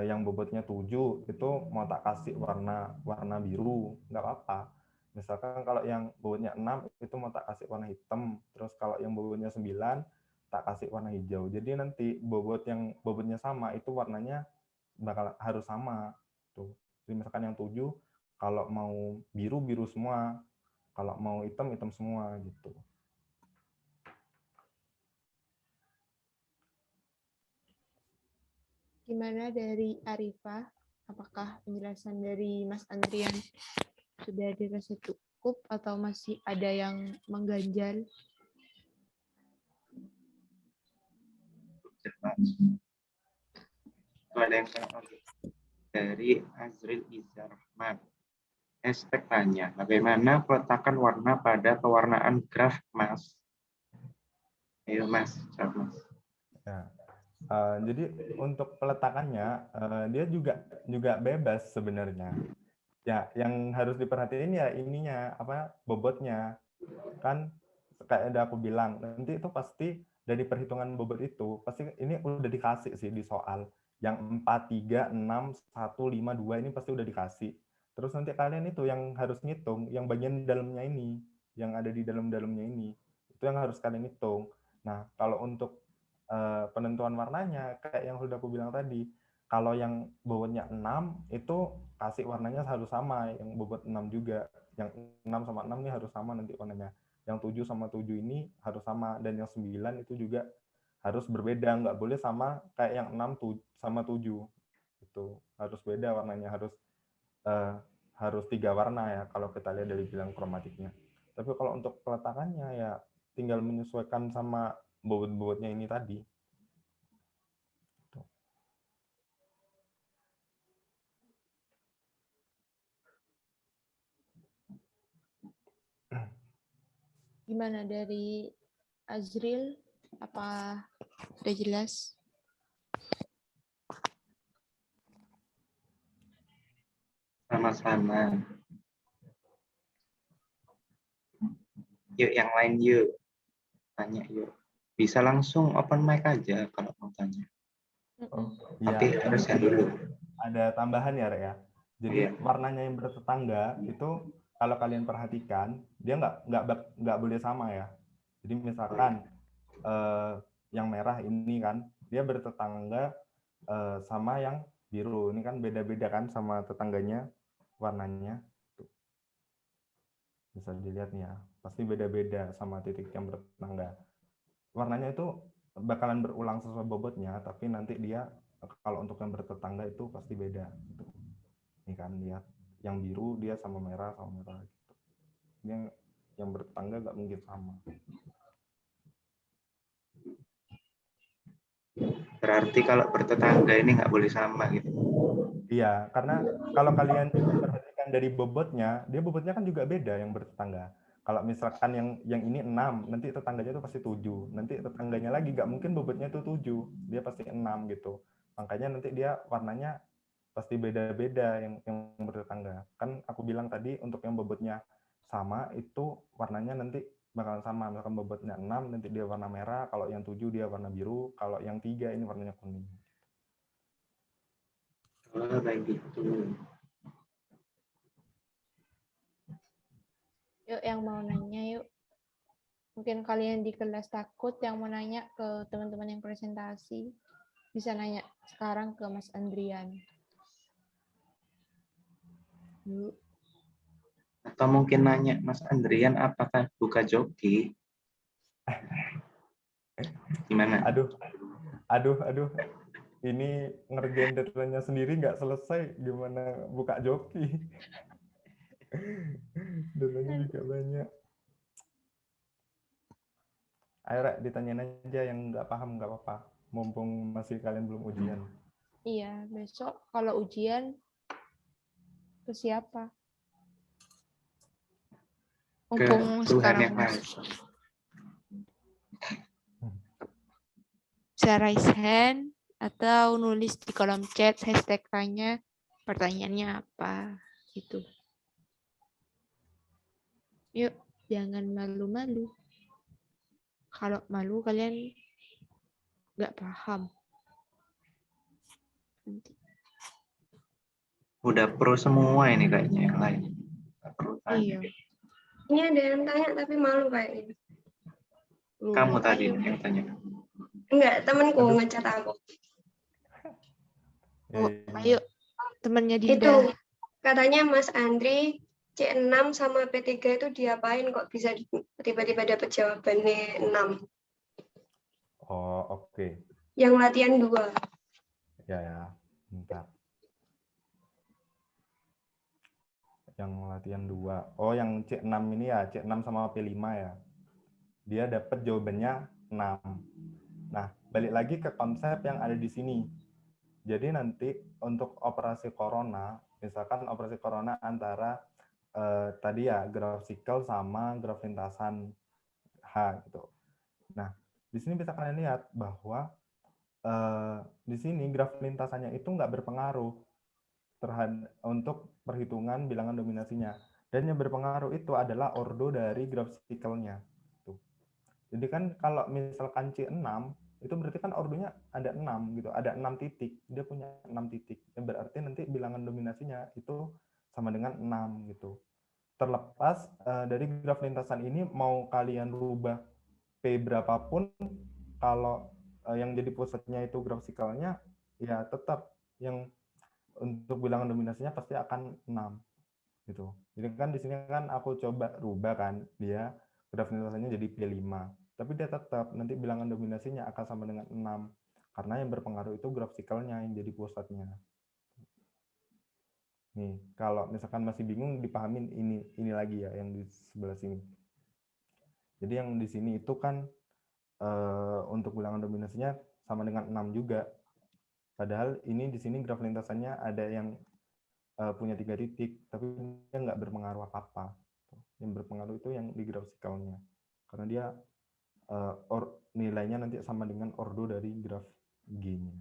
yang bobotnya 7 itu mau tak kasih warna biru, nggak apa-apa. Misalkan kalau yang bobotnya 6 itu mau tak kasih warna hitam, terus kalau yang bobotnya 9 tak kasih warna hijau. Jadi nanti bobotnya sama itu warnanya bakal harus sama tuh. Jadi misalkan yang 7 kalau mau biru biru semua, kalau mau hitam hitam semua gitu. Gimana dari Arifah? Apakah penjelasan dari Mas Andrian sudah dirasa cukup atau masih ada yang mengganjal? Ada yang dari Azril Izzar Rahman. Hashtag tanya, bagaimana peletakan warna pada pewarnaan graf, Mas? Ayo, Mas. Jawab, Mas. Ya. Jadi untuk peletakannya dia juga bebas sebenarnya. Ya, yang harus diperhatiin ya ininya apa bobotnya. Kan kayak udah aku bilang, nanti itu pasti dari perhitungan bobot itu pasti ini udah dikasih sih di soal. Yang 4, 3, 6, 1, 5, 2 ini pasti udah dikasih. Terus nanti kalian itu yang harus ngitung yang bagian dalamnya ini, yang ada di dalam-dalamnya ini. Itu yang harus kalian hitung. Nah, kalau untuk penentuan warnanya kayak yang sudah aku bilang tadi, kalau yang bobotnya 6 itu kasih warnanya harus sama, yang bobot 6 juga. Yang 6 sama 6 ini harus sama nanti warnanya. Yang 7 sama 7 ini harus sama, dan yang 9 itu juga harus berbeda, nggak boleh sama kayak yang 6 sama 7. Itu harus beda warnanya, harus 3 warna ya kalau kita lihat dari bilang kromatiknya. Tapi kalau untuk peletakannya ya tinggal menyesuaikan sama bobot-bobotnya ini tadi. Gimana dari Azril? Apa sudah jelas? Sama-sama. Yuk, yang lain yuk. Tanya yuk. Bisa langsung open mic aja kalau mau tanya. Oh, Tapi iya. harusnya dulu. Ada tambahan ya, Rek ya. Jadi Iya. warnanya yang bertetangga itu kalau kalian perhatikan dia nggak boleh sama ya. Jadi misalkan yang merah ini kan dia bertetangga sama yang biru. Ini kan beda-beda kan sama tetangganya warnanya. Tuh. Bisa dilihat nih ya. Pasti beda-beda sama titik yang bertetangga. Warnanya itu bakalan berulang sesuai bobotnya, tapi nanti dia kalau untuk yang bertetangga itu pasti beda. Ini kan lihat, yang biru dia sama merah gitu. Yang bertetangga nggak mungkin sama. Berarti kalau bertetangga ini nggak boleh sama gitu. Iya, karena kalau kalian perhatikan dari bobotnya, dia bobotnya kan juga beda yang bertetangga. Kalau misalkan yang ini 6, nanti tetangganya itu pasti 7. Nanti tetangganya lagi nggak mungkin bobotnya itu 7, dia pasti 6 gitu. Makanya nanti dia warnanya pasti beda-beda yang bertetangga. Kan aku bilang tadi untuk yang bobotnya sama itu warnanya nanti bakalan sama. Misalkan bobotnya 6 nanti dia warna merah, kalau yang 7 dia warna biru, kalau yang 3 ini warnanya kuning. Oh, baik gitu. Yuk yang mau nanya yuk. Mungkin kalian di kelas takut yang mau nanya ke teman-teman yang presentasi, bisa nanya sekarang ke Mas Andrian. Yuk. Atau mungkin nanya, Mas Andrian apakah buka joki? Gimana? Aduh. Ini ngerjain deadline-nya sendiri nggak selesai, gimana buka joki? Deadline-nya juga banyak. Ayo, Rek, ditanyain aja yang nggak paham, nggak apa-apa. Mumpung masih kalian belum ujian. Iya, besok kalau ujian ke siapa? Ke Mumpung Tuhan sekarang yang Maha. bisa raise hand atau nulis di kolom chat hashtag tanya pertanyaannya apa gitu. Yuk, jangan malu-malu. Kalau malu kalian nggak paham. Nanti. Udah pro semua ini kayaknya yang lain. Nggak perlu tanya. Iya. Ini ada yang tanya tapi malu kayaknya. Kamu Lu- tadi yang tanya. Enggak, temanku ngecat aku. Oh, Ya. ayo, temannya Dinda. Itu katanya Mas Andri C6 sama P3 itu diapain kok bisa tiba-tiba dapat jawabannya 6. Oh, oke. Yang latihan 2. Ya. Bentar. Yang latihan 2. Oh, yang C6 ini ya, C6 sama P5 ya. Dia dapat jawabannya 6. Nah, balik lagi ke konsep yang ada di sini. Jadi nanti untuk operasi corona, misalkan operasi corona antara tadi ya graf sikel sama graf lintasan H gitu. Nah, di sini bisa kalian lihat bahwa di sini graf lintasannya itu nggak berpengaruh terhadap untuk perhitungan bilangan dominasinya. Dan yang berpengaruh itu adalah ordo dari graf sikelnya. Tuh. Jadi kan kalau misalkan C6 itu berarti kan ordonya ada 6 gitu, ada 6 titik. Dia punya 6 titik. Yang berarti nanti bilangan dominasinya itu sama dengan 6 gitu. Terlepas dari graf lintasan ini mau kalian rubah P berapapun, kalau yang jadi pusatnya itu graf sikelnya, ya tetap yang untuk bilangan dominasinya pasti akan 6 gitu. Jadi kan di sini kan aku coba rubah kan, dia graf lintasannya jadi P5. Tapi dia tetap nanti bilangan dominasinya akan sama dengan 6 karena yang berpengaruh itu graf sikelnya yang jadi pusatnya. Nih, kalau misalkan masih bingung dipahamin ini lagi ya yang di sebelah sini. Jadi yang di sini itu kan untuk bilangan dominasinya sama dengan 6 juga. Padahal ini di sini graf lintasannya ada yang punya 3 titik, tapi dia nggak berpengaruh apa-apa. Yang berpengaruh itu yang di graf sikelnya. Karena dia nilainya nanti sama dengan ordo dari graf G-nya.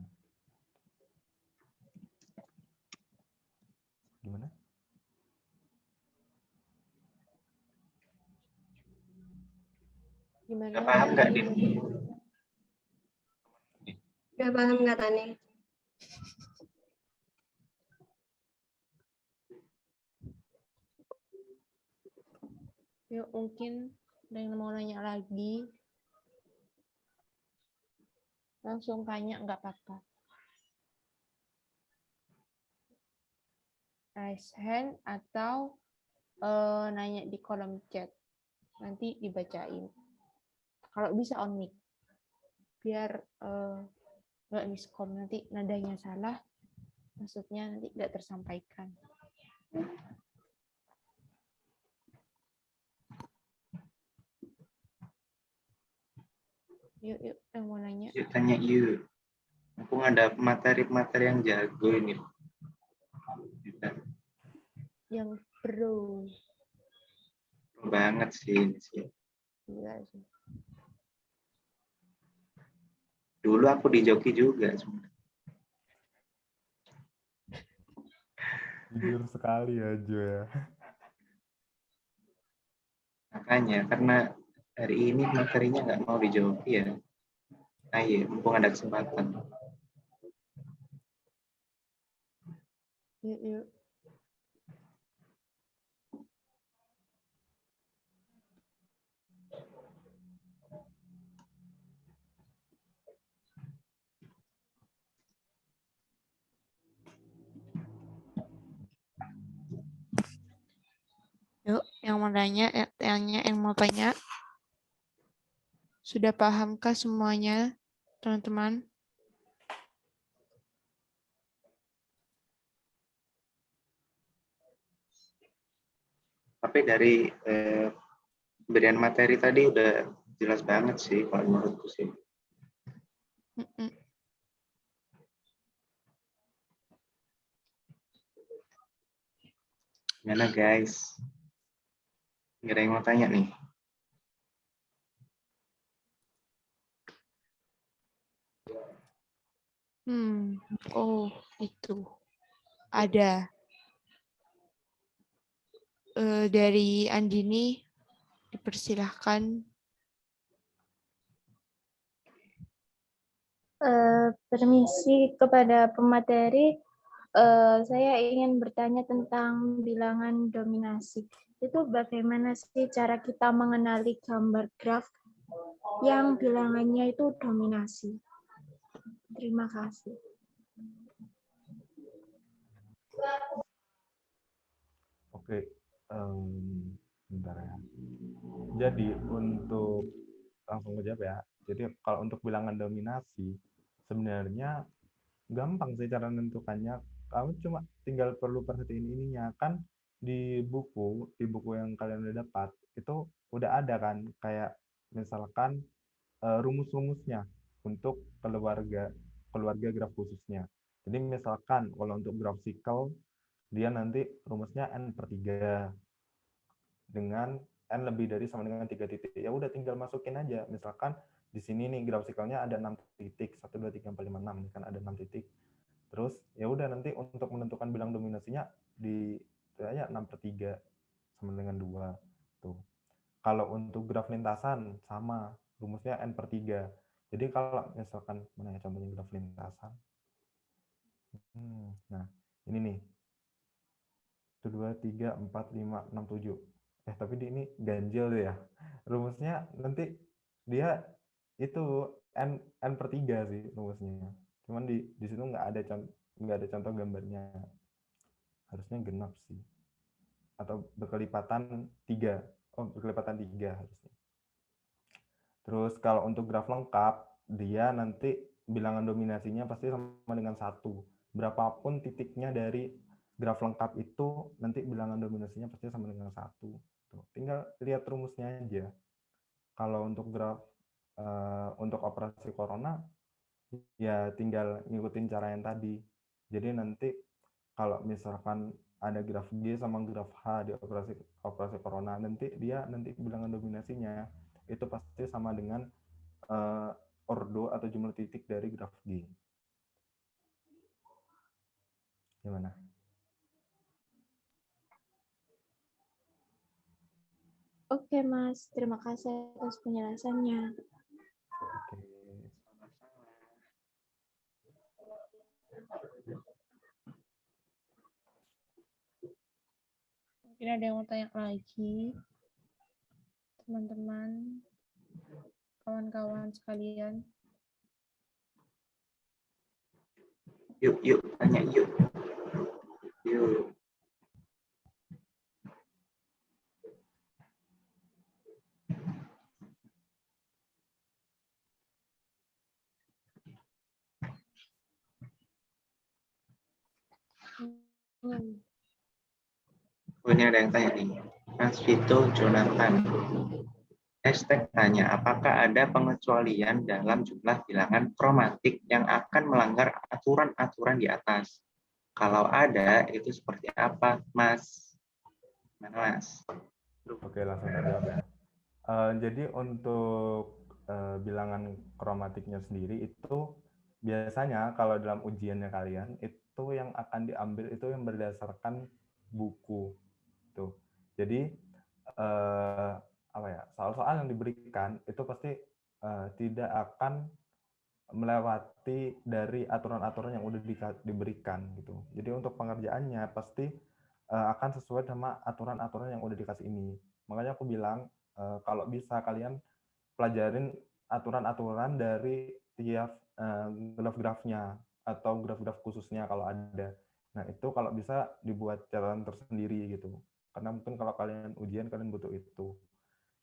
Gimana? Gimana? Nggak paham nggak, Din? Udah paham nggak Tani? Yuk, mungkin ada yang mau nanya lagi. Langsung tanya, nggak apa-apa. Raise hand atau nanya di kolom chat. Nanti dibacain. Kalau bisa on mic. Biar nggak miskom. Nanti nadanya salah. Maksudnya nanti nggak tersampaikan. Yuk, yang mau nanya. Yuk tanya yuk. Mumpung ada materi-materi yang jago ini. Yang pro. Pro banget sih. Gila sih. Dulu aku di joki juga sebenarnya. Jujur sekali ya Jo ya. Makanya karena hari ini materinya nggak mau di joki ya. Nah iya, mumpung ada kesempatan. Yuk. yang mau tanya? Sudah pahamkah semuanya, teman-teman? Tapi dari pemberian materi tadi udah jelas banget sih kalau menurutku sih. Mm-mm. Gimana guys? Nggak ada yang mau tanya nih? Oh, itu. Ada. Dari Andini, dipersilahkan. Permisi kepada pemateri, saya ingin bertanya tentang bilangan dominasi. Itu bagaimana sih cara kita mengenali gambar graf yang bilangannya itu dominasi? Terima kasih. Oke, bentar ya. Jadi untuk langsung aja ya. Jadi kalau untuk bilangan dominasi sebenarnya gampang sih cara menentukannya. Kamu cuma tinggal perlu perhatiin ininya kan di buku yang kalian udah dapat itu udah ada kan kayak misalkan rumus-rumusnya untuk keluarga graf khususnya. Jadi misalkan kalau untuk graf sikkel dia nanti rumusnya n/3 dengan n lebih dari sama dengan 3 titik. Ya udah tinggal masukin aja. Misalkan di sini nih graf sikelnya ada 6 titik, 1 2 3 4 5 6 kan ada 6 titik. Terus ya udah nanti untuk menentukan bilang dominasinya di ya 6/3 sama dengan 2 tuh. Kalau untuk graf lintasan sama rumusnya n/3. Jadi kalau misalkan mana ya contohnya graf lintasan. Nah, ini nih. 1 2 3 4 5 6 7. Tapi ini ganjil tuh ya. Rumusnya nanti dia itu n/3 sih rumusnya. Cuman di situ nggak ada contoh gambarnya. Harusnya genap sih. Atau berkelipatan 3. Oh, berkelipatan 3 harusnya. Terus kalau untuk graf lengkap, dia nanti bilangan dominasinya pasti sama dengan 1. Berapapun titiknya dari graf lengkap itu, nanti bilangan dominasinya pasti sama dengan 1. Tuh, tinggal lihat rumusnya aja. Kalau untuk graf untuk operasi corona, ya tinggal ngikutin cara yang tadi. Jadi nanti kalau misalkan ada graf G sama graf H di operasi corona, nanti bilangan dominasinya itu pasti sama dengan ordo atau jumlah titik dari graf G. Gimana? Oke, Mas. Terima kasih atas penjelasannya. Oke. Mungkin ada yang mau tanya lagi, teman-teman, kawan-kawan sekalian. Yuk, tanya yuk. Yuk. Ini ada yang tanya nih. Mas Vito Jonathan. Hashtag tanya, apakah ada pengecualian dalam jumlah bilangan kromatik yang akan melanggar aturan-aturan di atas? Kalau ada, itu seperti apa, Mas? Mana, Mas? Oke, langsung terjawab ya. Jadi untuk bilangan kromatiknya sendiri itu biasanya kalau dalam ujiannya kalian itu yang akan diambil itu yang berdasarkan buku tuh. Jadi soal-soal yang diberikan itu pasti tidak akan melewati dari aturan-aturan yang udah diberikan gitu. Jadi untuk pengerjaannya pasti akan sesuai sama aturan-aturan yang udah dikasih ini. Makanya aku bilang kalau bisa kalian pelajarin aturan-aturan dari tiap graf-grafnya atau graf-graf khususnya kalau ada. Nah, itu kalau bisa dibuat catatan tersendiri gitu. Karena mungkin kalau kalian ujian kalian butuh itu.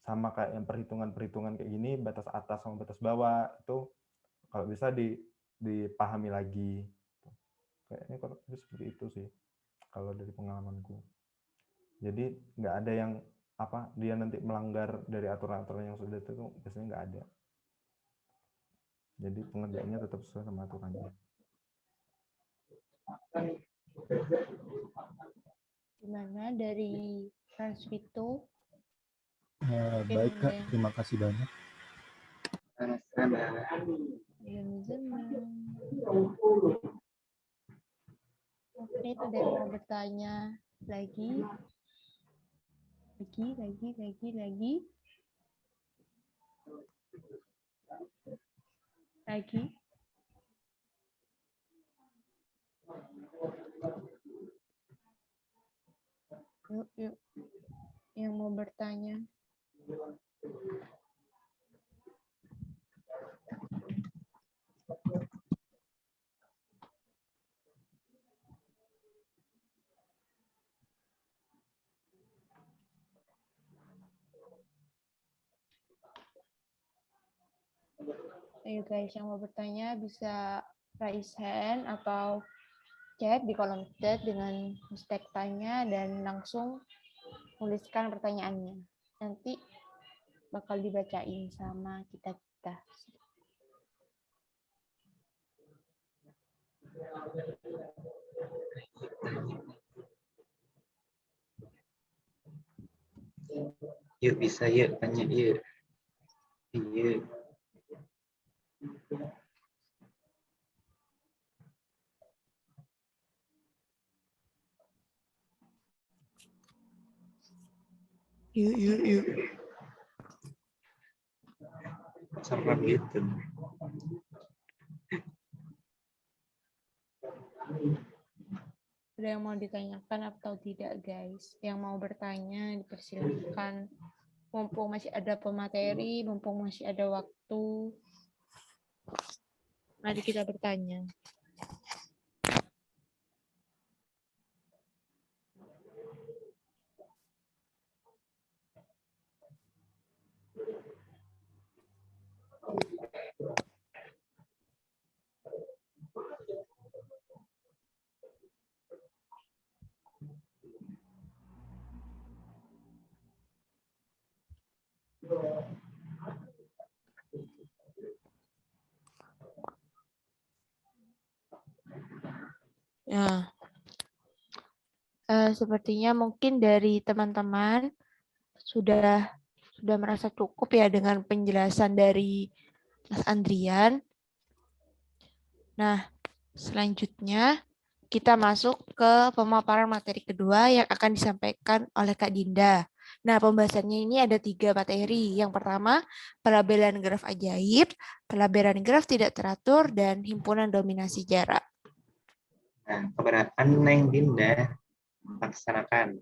Sama kayak yang perhitungan-perhitungan kayak gini, batas atas sama batas bawah itu kalau bisa dipahami lagi. Kayaknya kalau seperti itu sih kalau dari pengalamanku. Jadi nggak ada yang dia nanti melanggar dari aturan-aturan yang sudah itu biasanya nggak ada. Jadi pengerjaannya tetap sesuai sama aturannya. Gimana dari Transvito? Baik Kak, terima kasih banyak. Oke, ada yang mau bertanya lagi? Lagi? Yuk. Yang mau bertanya. Ayo guys, yang mau bertanya bisa raise hand atau chat di kolom chat dengan hashtag tanya dan langsung tuliskan pertanyaannya. Nanti bakal dibacain sama kita-kita. Yuk bisa yuk tanya yuk. Yuk. Yuk. Serem gitu. Ada yang mau ditanyakan atau tidak guys? Yang mau bertanya dipersilakan. Mumpung masih ada pemateri, mumpung masih ada waktu. Mari kita bertanya. Ya. Sepertinya mungkin dari teman-teman sudah merasa cukup ya dengan penjelasan dari Mas Andrian. Nah, selanjutnya kita masuk ke pemaparan materi kedua yang akan disampaikan oleh Kak Dinda. Nah, pembahasannya ini ada 3 materi. Yang pertama, pelabelan graf ajaib, pelabelan graf tidak teratur, dan himpunan dominasi jarak. Nah, kepada Neng Dinda, laksanakan.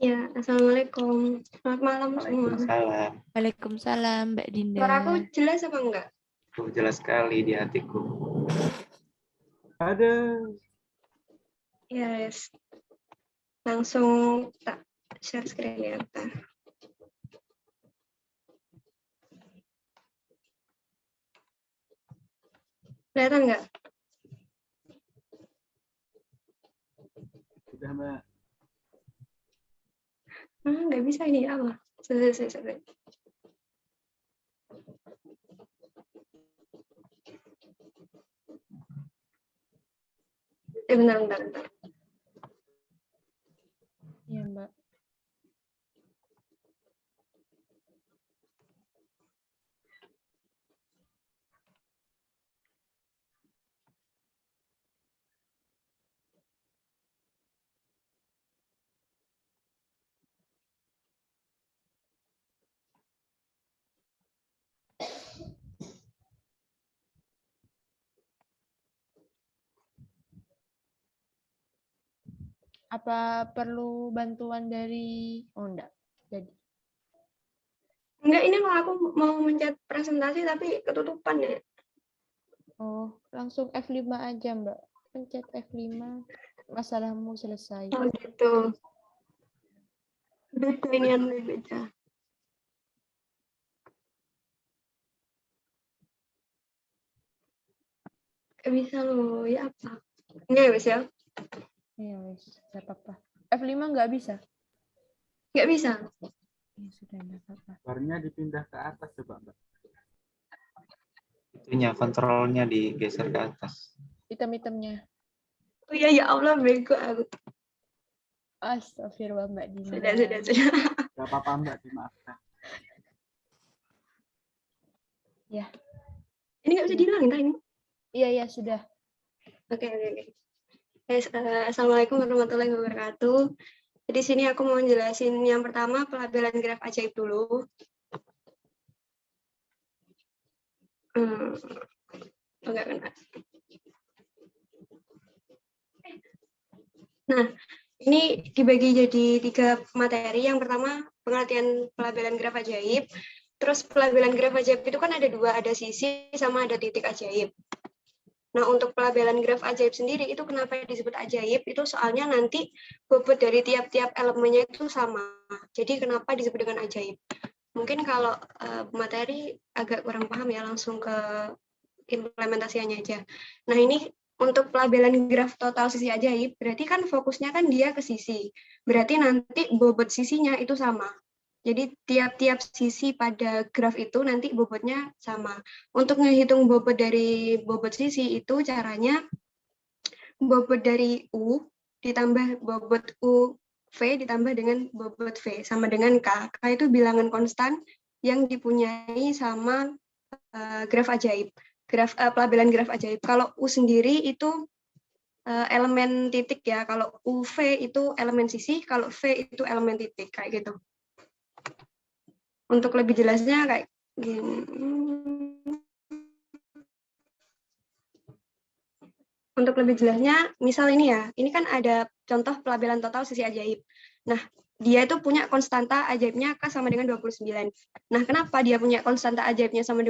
Ya, Assalamualaikum. Selamat malam semua. Waalaikumsalam. Waalaikumsalam, Mbak Dinda. Suaraku jelas apa enggak? Tuh, jelas sekali di hatiku. Ada. Yes. Langsung tak share screen ya. Bentar. Kelihatan enggak? Sudah, Mbak. Nggak bisa ini apa? Selesai. Bentar. Iya, Mbak. Apa perlu bantuan dari... Oh, enggak. Jadi. Enggak, ini kalau aku mau mencet presentasi tapi ketutupan ya. Oh, langsung F5 aja, Mbak. Pencet F5. Masalahmu selesai. Oh gitu. Beda ini yang beda. Gak bisa loh, ya apa? Ini ya wes ya? Iya, wes, nggak apa-apa. F5 nggak bisa? Nggak bisa. Ya sudah, nggak apa-apa. Barnya dipindah ke atas coba, Mbak. Itunya kontrolnya digeser ke atas. Item-itemnya. Oh iya, ya Allah, bego aku. Astagfirullah, Mbak Dina. Sudah. Gak apa-apa, Mbak, dimaafkan. Ya. Ini nggak bisa dihilangin kan ini? Iya, sudah. Oke. Assalamualaikum warahmatullahi wabarakatuh. Di sini aku mau jelasin yang pertama pelabelan graf ajaib dulu. Enggak kena. Nah, ini dibagi jadi 3 materi. Yang pertama pengertian pelabelan graf ajaib. Terus pelabelan graf ajaib itu kan ada 2, ada sisi sama ada titik ajaib. Nah, untuk pelabelan graf ajaib sendiri itu kenapa disebut ajaib? Itu soalnya nanti bobot dari tiap-tiap elemennya itu sama. Jadi kenapa disebut dengan ajaib? Mungkin kalau materi agak kurang paham ya, langsung ke implementasinya aja. Nah, ini untuk pelabelan graf total sisi ajaib, berarti kan fokusnya kan dia ke sisi. Berarti nanti bobot sisinya itu sama. Jadi tiap-tiap sisi pada graf itu nanti bobotnya sama. Untuk menghitung bobot dari bobot sisi itu caranya bobot dari U ditambah bobot U V ditambah dengan bobot V sama dengan K. K itu bilangan konstan yang dipunyai sama graf ajaib. Pelabelan graf ajaib. Kalau U sendiri itu elemen titik ya. Kalau UV itu elemen sisi, kalau V itu elemen titik kayak gitu. Untuk lebih jelasnya kayak gini. Untuk lebih jelasnya, misal ini ya, ini kan ada contoh pelabelan total sisi ajaib. Nah, dia itu punya konstanta ajaibnya K sama dengan 29. Nah, kenapa dia punya konstanta ajaibnya sama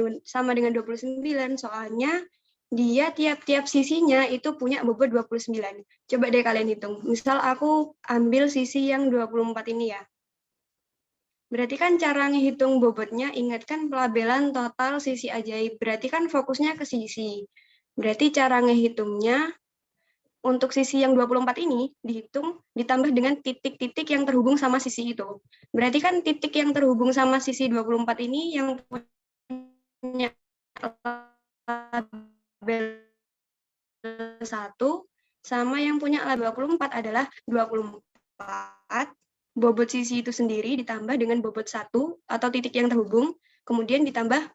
dengan 29? Soalnya dia tiap-tiap sisinya itu punya bobot 29. Coba deh kalian hitung. Misal aku ambil sisi yang 24 ini ya. Berarti kan cara ngehitung bobotnya, ingatkan pelabelan total sisi ajaib. Berarti kan fokusnya ke sisi. Berarti cara ngehitungnya, untuk sisi yang 24 ini, dihitung ditambah dengan titik-titik yang terhubung sama sisi itu. Berarti kan titik yang terhubung sama sisi 24 ini yang punya label 1, sama yang punya label 24 adalah 24, bobot sisi itu sendiri ditambah dengan bobot 1 atau titik yang terhubung, kemudian ditambah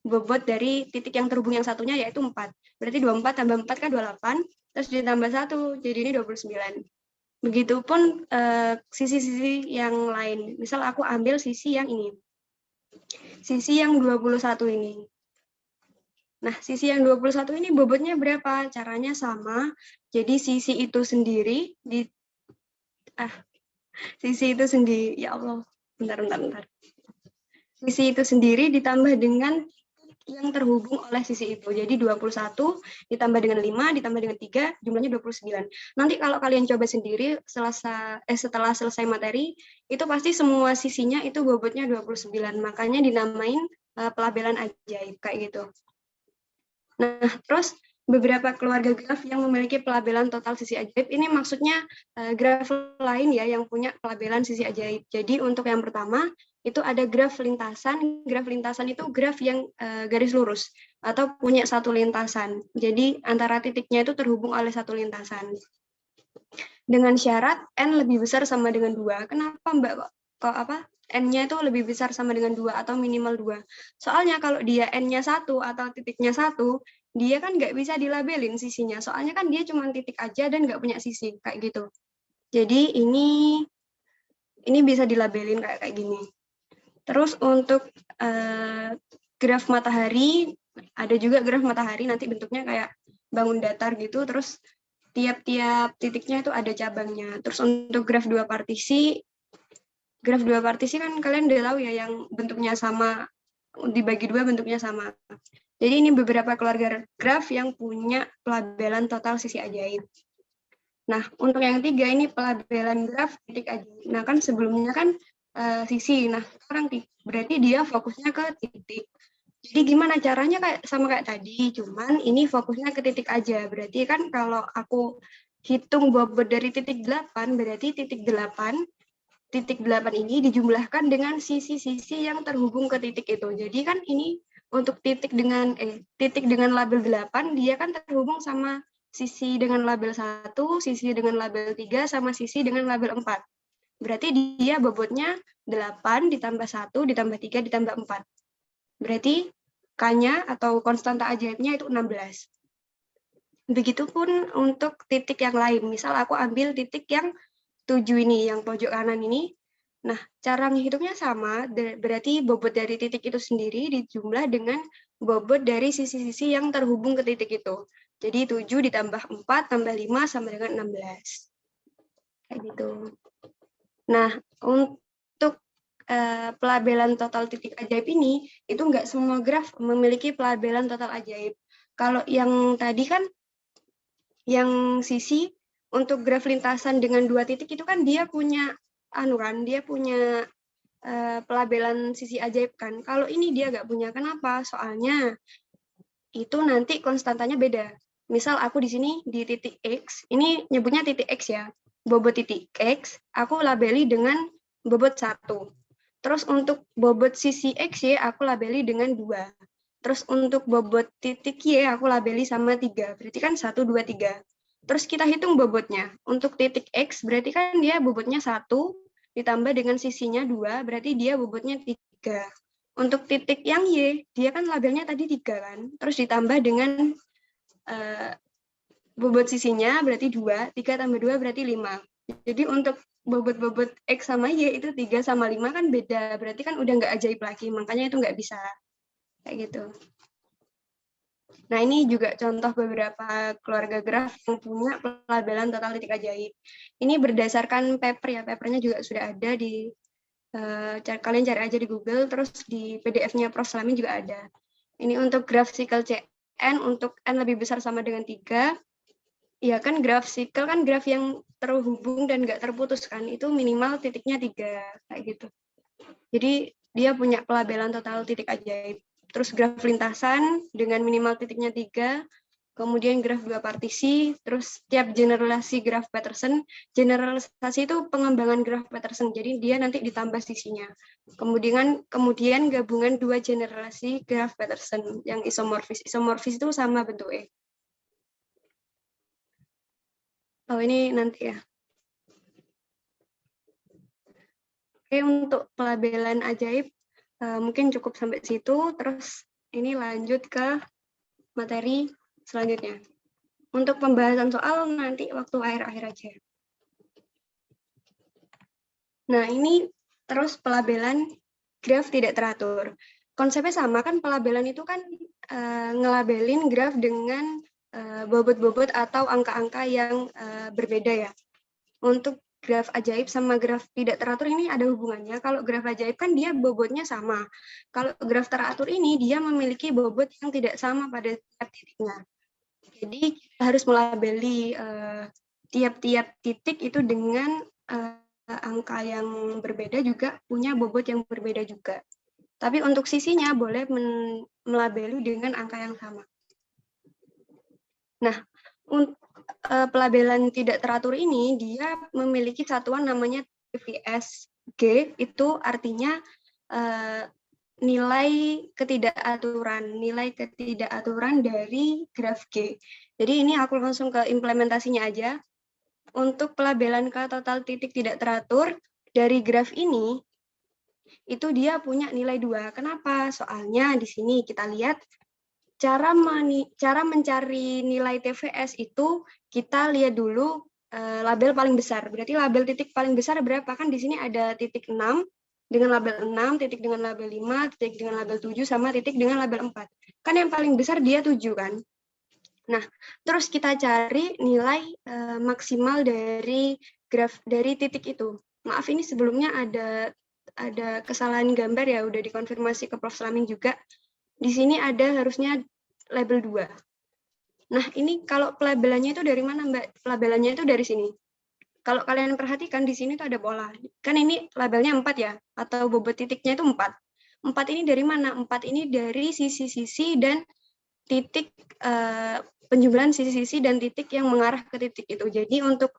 bobot dari titik yang terhubung yang satunya yaitu 4. Berarti 24 tambah 4 kan 28, terus ditambah 1, jadi ini 29. Begitupun sisi-sisi yang lain. Misal aku ambil sisi yang ini. Sisi yang 21 ini. Nah, sisi yang 21 ini bobotnya berapa? Caranya sama. Jadi sisi itu sendiri sisi itu sendiri, ya Allah, bentar. Sisi itu sendiri ditambah dengan yang terhubung oleh sisi itu. Jadi 21 ditambah dengan 5 ditambah dengan 3 jumlahnya 29. Nanti kalau kalian coba sendiri setelah selesai materi, itu pasti semua sisinya itu bobotnya 29. Makanya dinamain pelabelan ajaib kayak gitu. Nah, terus beberapa keluarga graf yang memiliki pelabelan total sisi ajaib, ini maksudnya graf lain ya yang punya pelabelan sisi ajaib. Jadi untuk yang pertama, itu ada graf lintasan. Graf lintasan itu graf yang garis lurus atau punya satu lintasan. Jadi antara titiknya itu terhubung oleh satu lintasan. Dengan syarat N lebih besar sama dengan 2. Kenapa Mbak kok N-nya itu lebih besar sama dengan 2 atau minimal 2. Soalnya kalau dia N-nya 1 atau titiknya 1, dia kan nggak bisa dilabelin sisinya. Soalnya kan dia cuma titik aja dan nggak punya sisi, kayak gitu. Jadi ini bisa dilabelin kayak gini. Terus untuk graf matahari, ada juga graf matahari nanti bentuknya kayak bangun datar gitu, terus tiap-tiap titiknya itu ada cabangnya. Terus untuk graf 2 partisi, kan kalian udah tahu ya yang bentuknya sama, dibagi 2 bentuknya sama. Jadi ini beberapa keluarga graf yang punya pelabelan total sisi ajaib. Nah, untuk yang ketiga ini pelabelan graf titik ajaib. Nah, kan sebelumnya kan sisi. Nah, sekarang berarti dia fokusnya ke titik. Jadi gimana caranya kayak sama kayak tadi, cuman ini fokusnya ke titik aja. Berarti kan kalau aku hitung bobot dari titik 8, berarti titik 8 ini dijumlahkan dengan sisi-sisi yang terhubung ke titik itu. Jadi kan ini untuk titik dengan label 8 dia kan terhubung sama sisi dengan label 1, sisi dengan label 3 sama sisi dengan label 4. Berarti dia bobotnya 8 ditambah 1 ditambah 3 ditambah 4. Berarti K-nya atau konstanta ajaibnya itu 16. Begitupun untuk titik yang lain. Misal aku ambil titik yang 7 ini, yang pojok kanan ini. Nah, cara menghitungnya sama, berarti bobot dari titik itu sendiri dijumlah dengan bobot dari sisi-sisi yang terhubung ke titik itu. Jadi 7 ditambah 4 tambah 5 sama dengan 16. Kayak gitu. Nah, untuk pelabelan total titik ajaib ini, itu nggak semua graf memiliki pelabelan total ajaib. Kalau yang tadi kan, yang sisi, untuk graf lintasan dengan 2 titik itu kan dia punya pelabelan sisi ajaib kan. Kalau ini dia nggak punya. Kenapa? Soalnya itu nanti konstantanya beda. Misal aku di sini di titik X, ini nyebutnya titik X ya. Bobot titik X, aku labeli dengan bobot 1. Terus untuk bobot sisi X, Y, aku labeli dengan 2. Terus untuk bobot titik Y, aku labeli sama 3. Berarti kan 1, 2, 3. Terus kita hitung bobotnya. Untuk titik X, berarti kan dia bobotnya 1, ditambah dengan sisinya 2, berarti dia bobotnya 3. Untuk titik yang Y, dia kan labelnya tadi 3 kan. Terus ditambah dengan bobot sisinya berarti 2, 3 tambah 2 berarti 5. Jadi untuk bobot-bobot X sama Y itu 3 sama 5 kan beda. Berarti kan udah nggak ajaib lagi, makanya itu nggak bisa. Kayak gitu. Nah, ini juga contoh beberapa keluarga graf yang punya pelabelan total titik ajaib. Ini berdasarkan paper ya, papernya juga sudah ada di kalian cari aja di Google, terus di PDF-nya Prof. Slamin juga ada. Ini untuk graf sikel CN, untuk N lebih besar sama dengan 3. Ya kan graf sikel kan graf yang terhubung dan nggak terputus kan, itu minimal titiknya 3, kayak gitu. Jadi dia punya pelabelan total titik ajaib. Terus graf lintasan dengan minimal titiknya 3, kemudian graf 2 partisi, terus tiap generalisasi graf Petersen. Generalisasi itu pengembangan graf Petersen, jadi dia nanti ditambah sisinya. Kemudian gabungan 2 generalisasi graf Petersen yang isomorfis. Isomorfis itu sama bentuknya. Oh, ini nanti ya. Oke, untuk pelabelan ajaib mungkin cukup sampai situ. Terus ini lanjut ke materi selanjutnya. Untuk pembahasan soal nanti waktu akhir-akhir aja. Nah, ini terus pelabelan graf tidak teratur. Konsepnya sama kan, pelabelan itu kan ngelabelin graf dengan bobot-bobot atau angka-angka yang berbeda ya. Untuk graf ajaib sama graf tidak teratur ini ada hubungannya. Kalau graf ajaib kan dia bobotnya sama. Kalau graf teratur ini dia memiliki bobot yang tidak sama pada tiap titiknya. Jadi kita harus melabeli tiap-tiap titik itu dengan angka yang berbeda, juga punya bobot yang berbeda juga. Tapi untuk sisinya boleh melabeli dengan angka yang sama. Nah, untuk pelabelan tidak teratur ini dia memiliki satuan namanya TVS G, itu artinya nilai ketidakaturan dari graf G. Jadi ini aku langsung ke implementasinya aja. Untuk pelabelan ke total titik tidak teratur dari graf ini itu dia punya nilai 2. Kenapa? Soalnya di sini kita lihat cara mencari nilai TVS itu kita lihat dulu label paling besar. Berarti label titik paling besar berapa? Kan di sini ada titik 6 dengan label 6, titik dengan label 5, titik dengan label 7, sama titik dengan label 4. Kan yang paling besar dia 7 kan? Nah, terus kita cari nilai maksimal dari graf dari titik itu. Maaf ini sebelumnya ada kesalahan gambar ya, udah dikonfirmasi ke Prof. Slamin juga. Di sini ada harusnya label 2. Nah, ini kalau pelabelannya itu dari mana, Mbak? Pelabelannya itu dari sini. Kalau kalian perhatikan di sini tuh ada pola. Kan ini labelnya 4 ya, atau bobot titiknya itu 4. 4 ini dari mana? 4 ini dari sisi-sisi dan titik, penjumlahan sisi-sisi dan titik yang mengarah ke titik itu. Jadi untuk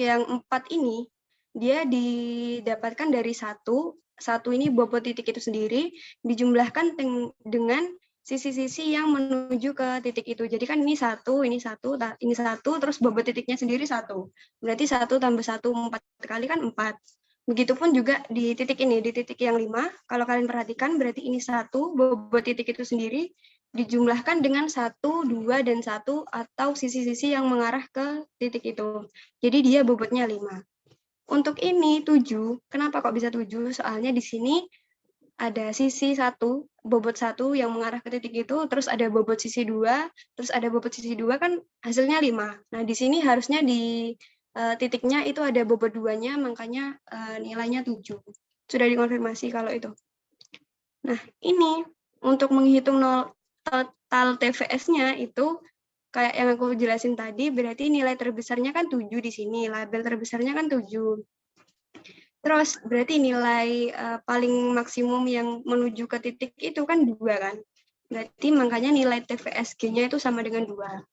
yang 4 ini, dia didapatkan dari satu ini bobot titik itu sendiri, dijumlahkan dengan sisi-sisi yang menuju ke titik itu. Jadi kan ini satu, terus bobot titiknya sendiri 1. Berarti 1 tambah 1, 4 kali kan 4. Begitupun juga di titik ini, di titik yang 5, kalau kalian perhatikan berarti ini 1, bobot titik itu sendiri dijumlahkan dengan 1, 2, dan 1 atau sisi-sisi yang mengarah ke titik itu. Jadi dia bobotnya 5. Untuk ini 7, kenapa kok bisa 7? Soalnya di sini ada sisi 1, bobot 1 yang mengarah ke titik itu, terus ada bobot sisi 2, terus ada bobot sisi 2 kan hasilnya 5. Nah, di sini harusnya di titiknya itu ada bobot 2-nya, makanya nilainya 7. Sudah dikonfirmasi kalau itu. Nah, ini untuk menghitung total TVS-nya itu kayak yang aku jelasin tadi, berarti nilai terbesarnya kan 7 di sini, label terbesarnya kan 7. Terus berarti nilai paling maksimum yang menuju ke titik itu kan 2 kan. Berarti makanya nilai TVSG-nya itu sama dengan 2.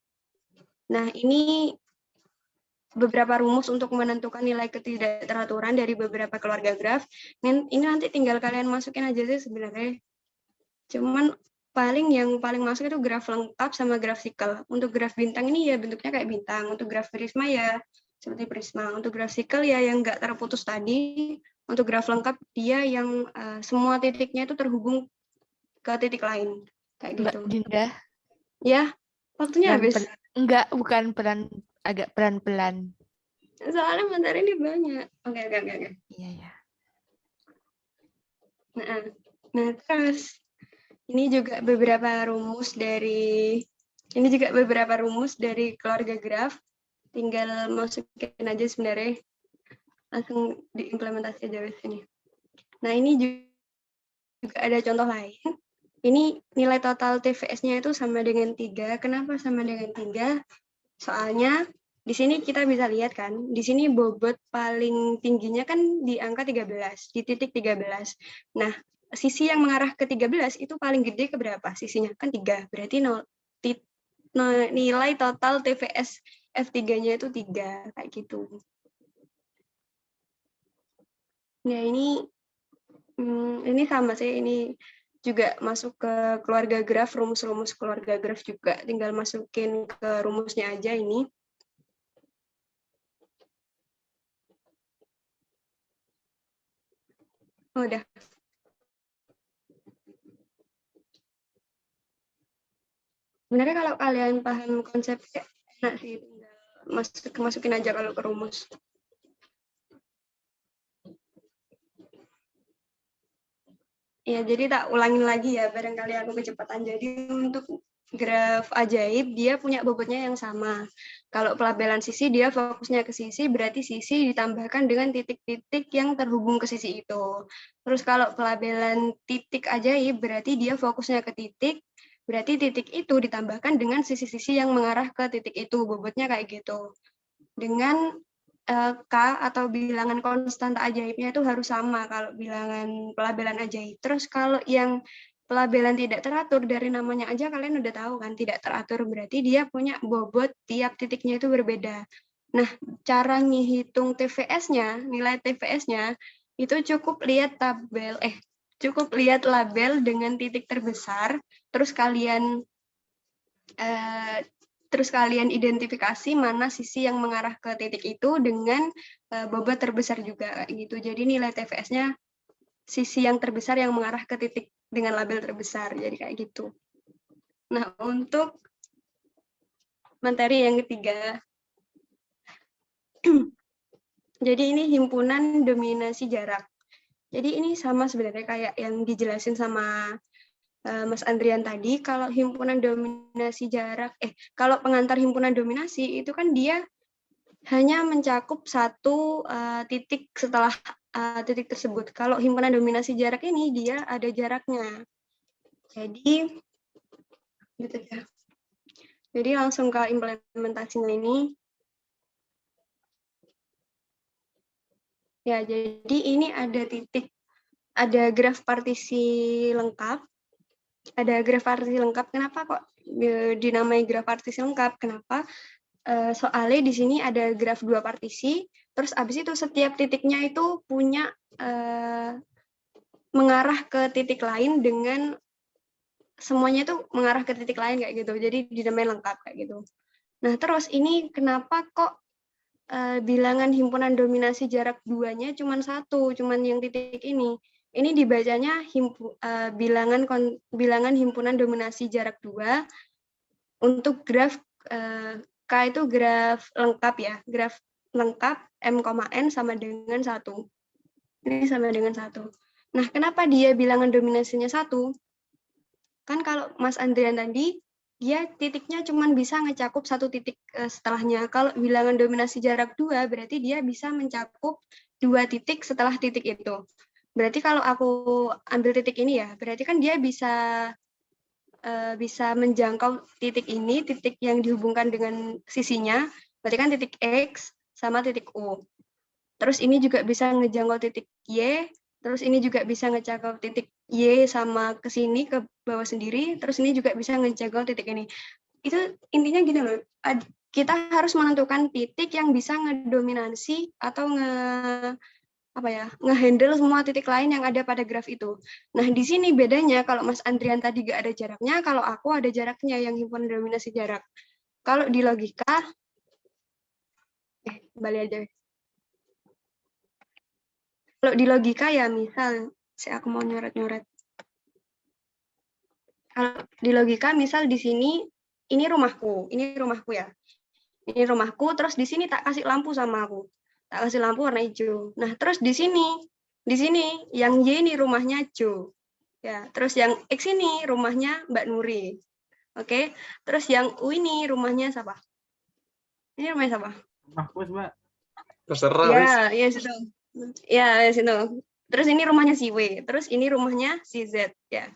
Nah, ini beberapa rumus untuk menentukan nilai ketidakteraturan dari beberapa keluarga graf. Ini nanti tinggal kalian masukin aja sih sebenarnya. Cuman yang paling masuk itu graf lengkap sama graf sikel. Untuk graf bintang ini ya bentuknya kayak bintang. Untuk graf prisma ya seperti prisma. Untuk graf sikel ya yang nggak terputus tadi. Untuk graf lengkap dia yang semua titiknya itu terhubung ke titik lain. Kayak gitu. Mbak Dinda. Ya, waktunya habis. Enggak, bukan agak pelan-pelan. Soalnya materi ini banyak. Oke. Iya, ya. Nah, terus ini juga beberapa rumus dari keluarga graf. Tinggal masukin aja sebenarnya. Langsung diimplementasi aja di sini. Nah, ini juga ada contoh lain. Ini nilai total TVS-nya itu sama dengan 3. Kenapa sama dengan 3? Soalnya di sini kita bisa lihat kan, di sini bobot paling tingginya kan di angka 13, di titik 13. Nah, sisi yang mengarah ke 13 itu paling gede ke berapa? Sisinya kan 3. Berarti nilai total TVS F3-nya itu 3, kayak gitu. Ya, ini sama sih, ini juga masuk ke keluarga graf, rumus-rumus keluarga graf juga. Tinggal masukin ke rumusnya aja ini. Udah. Sebenarnya kalau kalian paham konsepnya, enak sih, tinggal masukin aja kalau ke rumus. Ya, jadi tak ulangin lagi ya, barangkali aku kecepatan. Jadi untuk graf ajaib, dia punya bobotnya yang sama. Kalau pelabelan sisi, dia fokusnya ke sisi, berarti sisi ditambahkan dengan titik-titik yang terhubung ke sisi itu. Terus kalau pelabelan titik ajaib, berarti dia fokusnya ke titik, berarti titik itu ditambahkan dengan sisi-sisi yang mengarah ke titik itu, bobotnya kayak gitu. Dengan K atau bilangan konstanta ajaibnya itu harus sama kalau bilangan pelabelan ajaib. Terus kalau yang pelabelan tidak teratur, dari namanya aja kalian udah tahu kan, tidak teratur berarti dia punya bobot tiap titiknya itu berbeda. Nah, cara ngitung TVS-nya, nilai TVS-nya itu cukup lihat label dengan titik terbesar, terus kalian identifikasi mana sisi yang mengarah ke titik itu dengan bobot terbesar juga gitu. Jadi nilai TVS-nya sisi yang terbesar yang mengarah ke titik dengan label terbesar. Jadi kayak gitu. Nah, untuk materi yang ketiga. Jadi ini himpunan dominasi jarak. Jadi ini sama sebenarnya kayak yang dijelasin sama Mas Andrian tadi, kalau himpunan dominasi jarak, kalau pengantar himpunan dominasi itu kan dia hanya mencakup satu titik setelah titik tersebut. Kalau himpunan dominasi jarak ini dia ada jaraknya. Jadi Gitu ya. Jadi langsung ke implementasinya ini. Ya, jadi ini ada graf partisi lengkap. Ada graf partisi lengkap. Kenapa kok dinamai graf partisi lengkap? Kenapa? Soalnya di sini ada graf 2 partisi, terus habis itu setiap titiknya itu punya mengarah ke titik lain dengan semuanya itu mengarah ke titik lain kayak gitu. Jadi dinamai lengkap kayak gitu. Nah, terus ini kenapa kok bilangan himpunan dominasi jarak 2-nya cuma 1, cuman yang titik ini. Ini dibacanya bilangan himpunan dominasi jarak 2 untuk graf K itu graf lengkap ya, graf lengkap M,N sama dengan 1. Ini sama dengan 1. Nah, kenapa dia bilangan dominasinya 1? Kan kalau Mas Andrian tadi, dia titiknya cuma bisa ngecakup 1 titik setelahnya. Kalau bilangan dominasi jarak 2, berarti dia bisa mencakup 2 titik setelah titik itu. Berarti kalau aku ambil titik ini ya, berarti kan dia bisa menjangkau titik ini, titik yang dihubungkan dengan sisinya, berarti kan titik X sama titik U. Terus ini juga bisa ngejangkau titik Y, terus ini juga bisa ngejangkau titik Y sama ke sini, ke bawah sendiri, terus ini juga bisa ngejangkau titik ini. Itu intinya gini loh, kita harus menentukan titik yang bisa ngedominasi atau ngehandle semua titik lain yang ada pada graf itu. Nah, di sini bedanya kalau Mas Andrian tadi nggak ada jaraknya, kalau aku ada jaraknya yang himpunan dominasi jarak. Kalau di logika, kembali aja. Kalau di logika ya misal, aku mau nyoret-nyoret. Kalau di logika misal di sini, ini rumahku ya. Ini rumahku, terus di sini tak kasih lampu sama aku. Tak kasih lampu warna hijau. Nah, terus di sini yang Y ini rumahnya Jo. Ya, terus yang X ini rumahnya Mbak Nuri. Oke. Terus yang U ini rumahnya siapa? Ini rumahnya siapa? Rumahku, Mbak. Terserah, Ya, situ. Ya, situ. Terus ini rumahnya si W, terus ini rumahnya si Z, ya.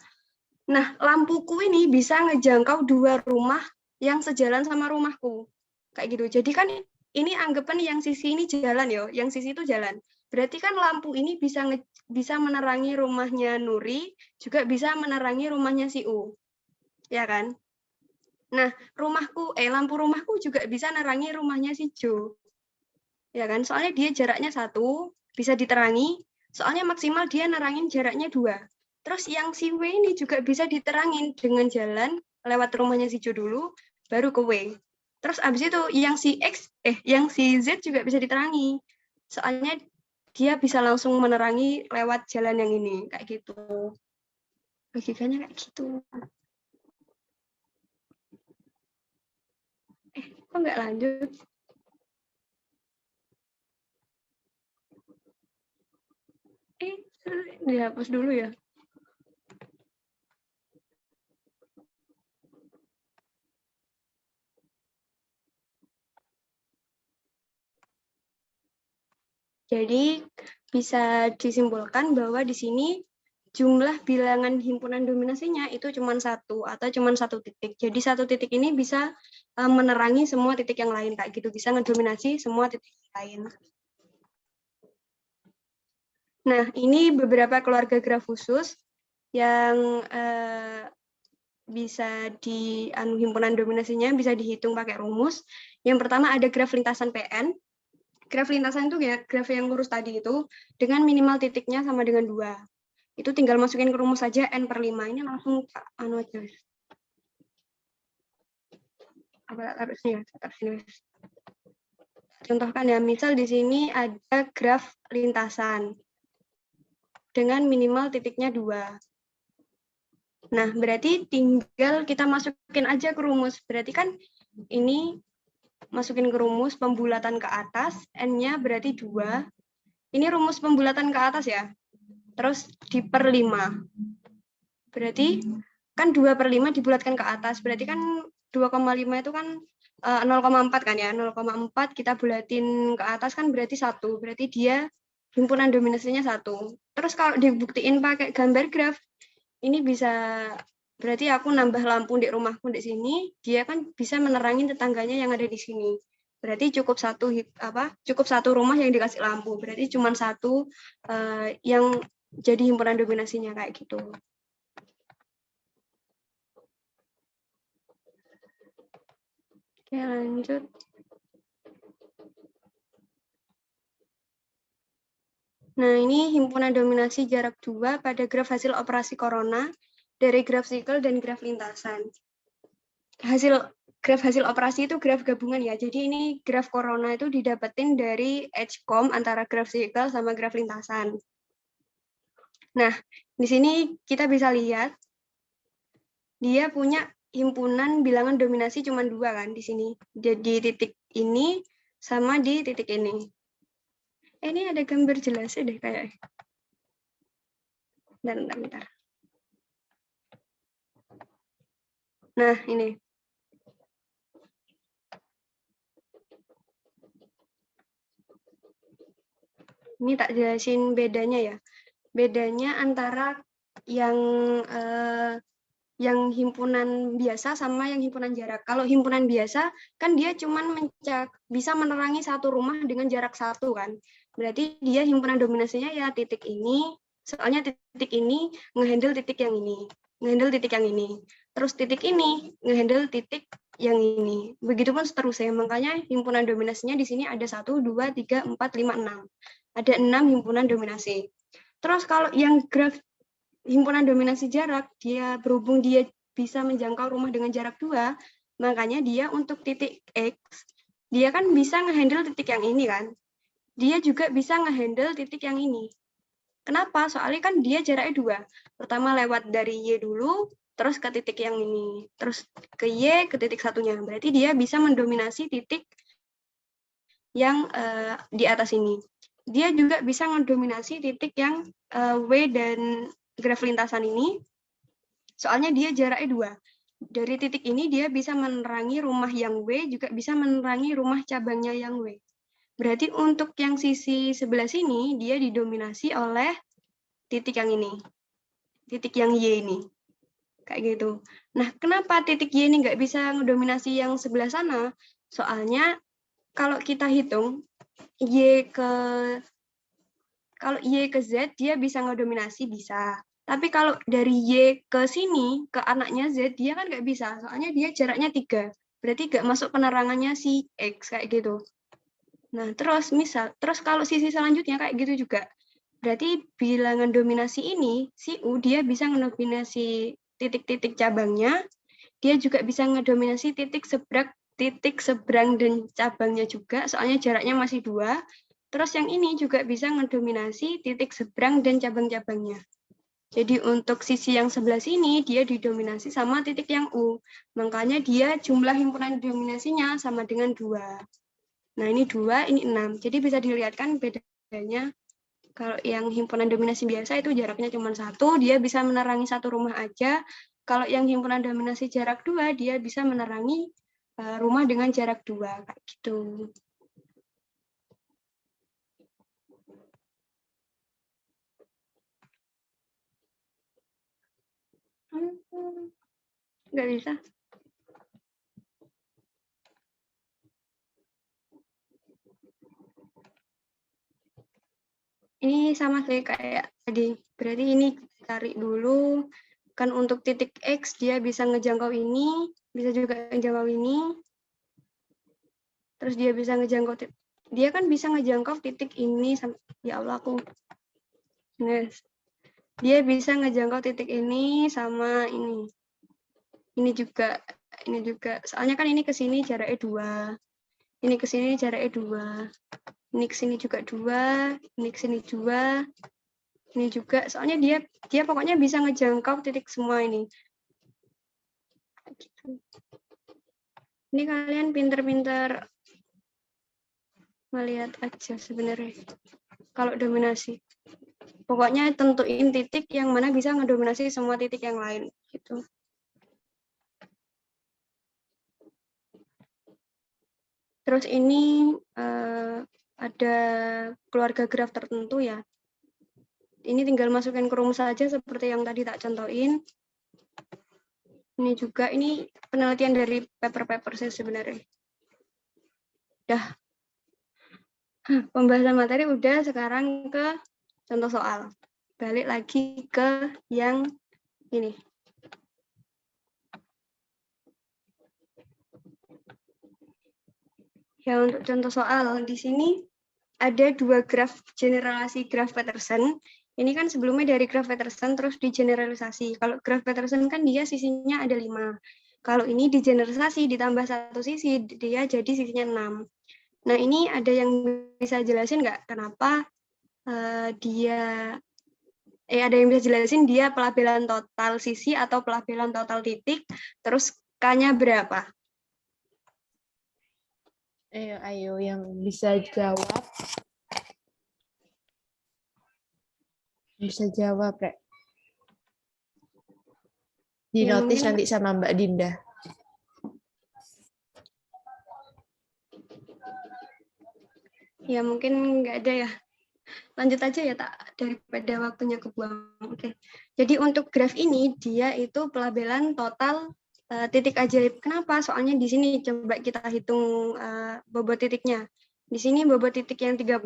Nah, lampuku ini bisa ngejangkau 2 rumah yang sejalan sama rumahku. Kayak gitu. Jadi kan ini anggapan yang sisi ini jalan ya, yang sisi itu jalan. Berarti kan lampu ini bisa menerangi rumahnya Nuri, juga bisa menerangi rumahnya si U. Ya kan? Nah, lampu rumahku juga bisa menerangi rumahnya si Jo. Ya kan? Soalnya dia jaraknya 1, bisa diterangi. Soalnya maksimal dia nerangin jaraknya 2. Terus yang si W ini juga bisa diterangin dengan jalan lewat rumahnya si Jo dulu, baru ke W. Terus abis itu yang si Z juga bisa diterangi. Soalnya dia bisa langsung menerangi lewat jalan yang ini, kayak gitu. Logikanya kayak gitu. Kok nggak lanjut? Dihapus dulu ya. Jadi bisa disimpulkan bahwa di sini jumlah bilangan himpunan dominasinya itu cuma 1 atau cuma 1 titik. Jadi 1 titik ini bisa menerangi semua titik yang lain kayak gitu, bisa ngedominasi semua titik lain. Nah, ini beberapa keluarga graf khusus yang bisa himpunan dominasinya bisa dihitung pakai rumus. Yang pertama ada graf lintasan PN. Graf lintasan itu ya graf yang lurus tadi itu dengan minimal titiknya sama dengan 2. Itu tinggal masukin ke rumus saja N/5. Ini langsung aja. Harusnya contohkan ya, misal di sini ada graf lintasan dengan minimal titiknya 2. Nah, berarti tinggal kita masukin aja ke rumus. Berarti kan ini masukin ke rumus pembulatan ke atas, N-nya berarti 2. Ini rumus pembulatan ke atas ya. Terus di/5. Berarti kan 2/5 dibulatkan ke atas. Berarti kan 2,5 itu kan 0,4 kan ya. 0,4 kita bulatin ke atas kan berarti 1. Berarti dia himpunan dominasinya 1. Terus kalau dibuktiin pakai gambar graf, ini bisa Berarti aku nambah lampu di rumahku di sini, dia kan bisa menerangi tetangganya yang ada di sini. Berarti cukup satu rumah yang dikasih lampu. Berarti cuma satu yang jadi himpunan dominasinya kayak gitu. Oke, lanjut. Nah, ini himpunan dominasi jarak 2 pada graf hasil operasi corona dari graf sikel dan graf lintasan. Graf hasil operasi itu graf gabungan ya. Jadi ini graf corona itu didapetin dari edgecomb antara graf sikel sama graf lintasan. Nah, di sini kita bisa lihat dia punya himpunan bilangan dominasi cuma 2 kan di sini. Jadi titik ini sama di titik ini. Ini ada gambar jelasnya deh kayak. Bentar. Nah, ini. Ini tak jelasin bedanya ya. Bedanya antara yang himpunan biasa sama yang himpunan jarak. Kalau himpunan biasa kan dia cuman bisa menerangi satu rumah dengan jarak 1 kan. Berarti dia himpunan dominasinya ya titik ini, soalnya titik ini ngehandle titik yang ini, ngehandle titik yang ini. Terus titik ini ngehandle titik yang ini. Begitupun seterusnya. Makanya himpunan dominasinya di sini ada 1, 2, 3, 4, 5, 6. Ada 6 himpunan dominasi. Terus kalau yang graf himpunan dominasi jarak, dia berhubung dia bisa menjangkau rumah dengan jarak 2, makanya dia untuk titik X, dia kan bisa ngehandle titik yang ini kan. Dia juga bisa ngehandle titik yang ini. Kenapa? Soalnya kan dia jaraknya 2. Pertama lewat dari Y dulu, terus ke titik yang ini. Terus ke Y, ke titik satunya. Berarti dia bisa mendominasi titik yang di atas ini. Dia juga bisa mendominasi titik yang W dan graf lintasan ini, soalnya dia jaraknya 2. Dari titik ini dia bisa menerangi rumah yang W, juga bisa menerangi rumah cabangnya yang W. Berarti untuk yang sisi sebelah sini, dia didominasi oleh titik yang ini. Titik yang Y ini. Kayak gitu. Nah, kenapa titik Y ini nggak bisa mendominasi yang sebelah sana? Soalnya kalau kita hitung, Y ke Z, dia bisa ngedominasi, bisa. Tapi kalau dari Y ke sini, ke anaknya Z, dia kan nggak bisa. Soalnya dia jaraknya 3. Berarti nggak masuk penerangannya si X, kayak gitu. Nah, terus kalau sisi selanjutnya kayak gitu juga. Berarti bilangan dominasi ini, si U, dia bisa ngedominasi titik-titik cabangnya, dia juga bisa ngedominasi titik seberang dan cabangnya juga, soalnya jaraknya masih 2. Terus yang ini juga bisa ngedominasi titik seberang dan cabang-cabangnya. Jadi untuk sisi yang sebelah sini, dia didominasi sama titik yang U. Makanya dia jumlah himpunan dominasinya sama dengan 2. Nah, ini 2, ini 6. Jadi bisa dilihatkan bedanya. Kalau yang himpunan dominasi biasa itu jaraknya cuma 1, dia bisa menerangi satu rumah aja. Kalau yang himpunan dominasi jarak 2, dia bisa menerangi rumah dengan jarak 2. Kayak gitu. Nggak bisa. Ini sama kayak tadi. Berarti ini cari dulu. Kan untuk titik X, dia bisa ngejangkau ini. Bisa juga ngejangkau ini. Terus dia bisa ngejangkau dia kan bisa ngejangkau titik ini. Ya Allah, aku. Yes. Dia bisa ngejangkau titik ini sama ini. Ini juga. Soalnya kan ini ke sini jaraknya 2. Ini ke sini jaraknya 2. Ini ke sini juga 2. Ini ke sini 2. Ini juga. Soalnya dia pokoknya bisa ngejangkau titik semua ini. Ini kalian pinter-pinter ngelihat aja sebenarnya. Kalau dominasi. Pokoknya tentuin titik yang mana bisa ngedominasi semua titik yang lain. Gitu. Terus ini ada keluarga graf tertentu ya. Ini tinggal masukin ke rumus saja seperti yang tadi tak contohin. Ini juga, ini penelitian dari paper-paper saya sebenarnya. Udah. Pembahasan materi udah, sekarang ke contoh soal. Balik lagi ke yang ini. Ya, untuk contoh soal di sini ada dua graf generalisasi graf Peterson. Ini kan sebelumnya dari graf Peterson terus digeneralisasi. Kalau graf Peterson kan dia sisinya ada 5. Kalau ini digeneralisasi ditambah satu sisi, dia jadi sisinya 6. Nah, ini ada yang bisa jelasin nggak kenapa ada yang bisa jelasin dia pelabelan total sisi atau pelabelan total titik, terus K-nya berapa? Ayo yang bisa jawab. Bisa jawab, Rek. Di Ya, notis mungkin nanti sama Mbak Dinda. Ya, mungkin nggak ada ya. Lanjut aja ya, tak, daripada waktunya kebuang. Oke. Jadi untuk graf ini, dia itu pelabelan total titik ajaib. Kenapa? Soalnya di sini coba kita hitung bobot titiknya. Di sini bobot titik yang 30.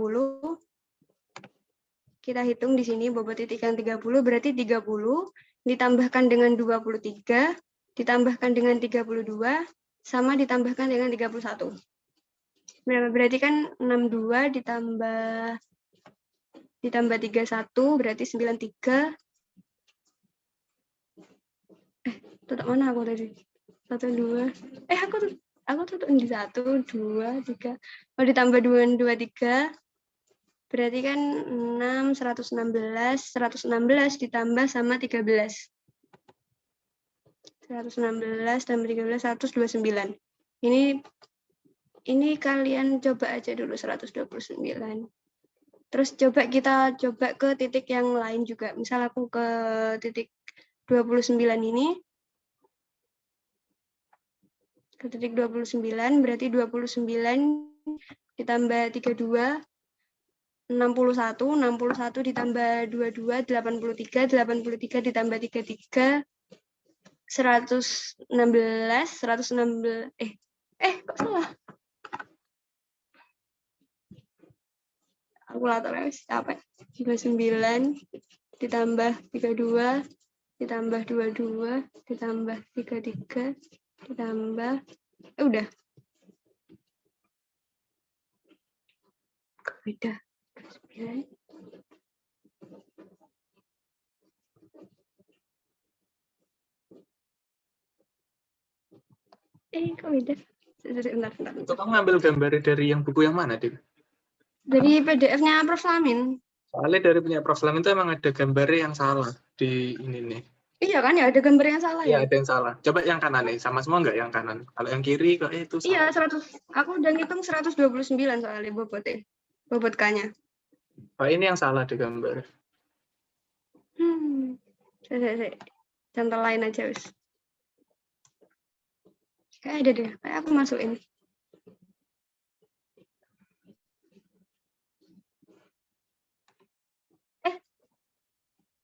Kita hitung di sini bobot titik yang 30, berarti 30 ditambahkan dengan 23, ditambahkan dengan 32, sama ditambahkan dengan 31. Berarti kan 62 ditambah 31 berarti 93. Tutup mana aku tadi? 1 2. Aku tutup di 1 2 3. Oh, ditambah 2 3 berarti kan 6 116 ditambah sama 13. 116 tambah 13 129. Ini kalian coba aja dulu 129. Terus kita coba ke titik yang lain juga. Misal aku ke titik 29 ini. Ke titik 29 berarti 29 ditambah 32 61 ditambah 22 83 ditambah 33 116 kok salah? Kalkulatornya capek. 29 ditambah 32 ditambah 22 ditambah 33 ditambah udah. Beda. 9. Kok beda? Bentar. Itu kamu ngambil gambar dari yang buku yang mana, Dim? Dari PDF-nya Prof. Lamin. Soalnya dari punya Prof. Lamin itu emang ada gambarnya yang salah di ini nih. Iya kan ya, ada gambar yang salah Iya, ya? ada yang salah. Coba yang kanan nih, sama semua nggak yang kanan? Kalau yang kiri kok itu salah. Iya, 100. Aku udah ngitung 129 soalnya bobotnya. Bobot K-nya. Oh, ini yang salah di gambar. Contoh lain aja, wis. Kayak ada deh, kayak aku masukin.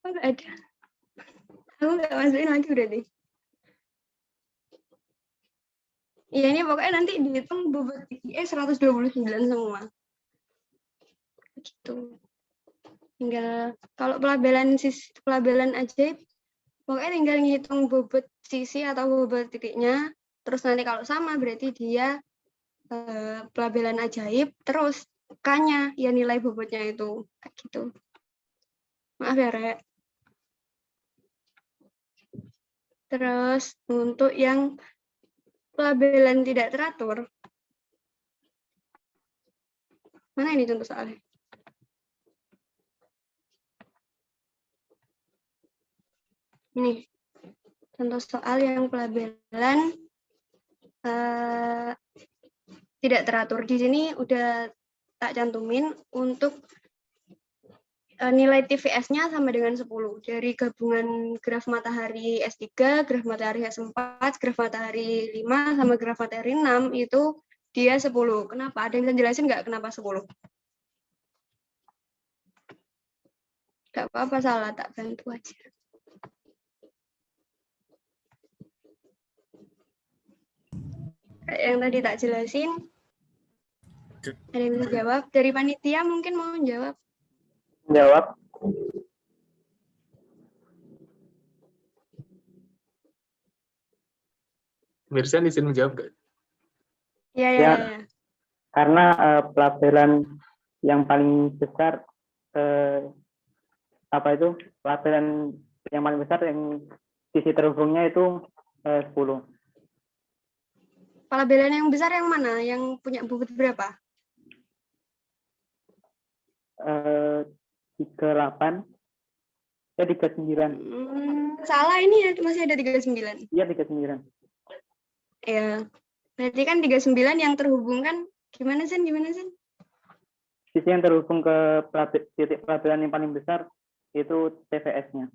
Nggak ada. Aku nggak masukin lagi berarti. Iya, ini pokoknya nanti dihitung bobot IE 129 semua. Gitu. Tinggal kalau pelabelan ajaib, pokoknya tinggal ngitung bobot sisi atau bobot titiknya. Terus nanti kalau sama berarti dia pelabelan ajaib. Terus K-nya ya nilai bobotnya itu. Kayak gitu. Maaf ya, Rek. Terus untuk yang pelabelan tidak teratur, mana ini contoh soalnya? Ini contoh soal yang pelabelan tidak teratur. Di sini udah tak cantumin untuk nilai TVS-nya sama dengan 10. Dari gabungan graf matahari S3, graf matahari S4, graf matahari 5, sama graf matahari 6, itu dia 10. Kenapa? Ada yang bisa jelasin nggak kenapa 10? Nggak apa-apa, salah, tak bantu aja. yang tadi tak jelasin. Ada yang bisa jawab? Dari panitia mungkin mau jawab? Jawab. Mirsan izin menjawab nggak? Ya. Karena pelabelan yang paling besar pelabelan yang paling besar yang sisi terhubungnya itu 10. Pelabelan yang besar yang mana? Yang punya bobot berapa? 38. 39. Salah ini ya, masih ada 39. Iya, 39. Ya. Berarti kan 39 yang terhubung kan gimana Sen? Sisi yang terhubung ke titik pelabelan yang paling besar itu TVS-nya.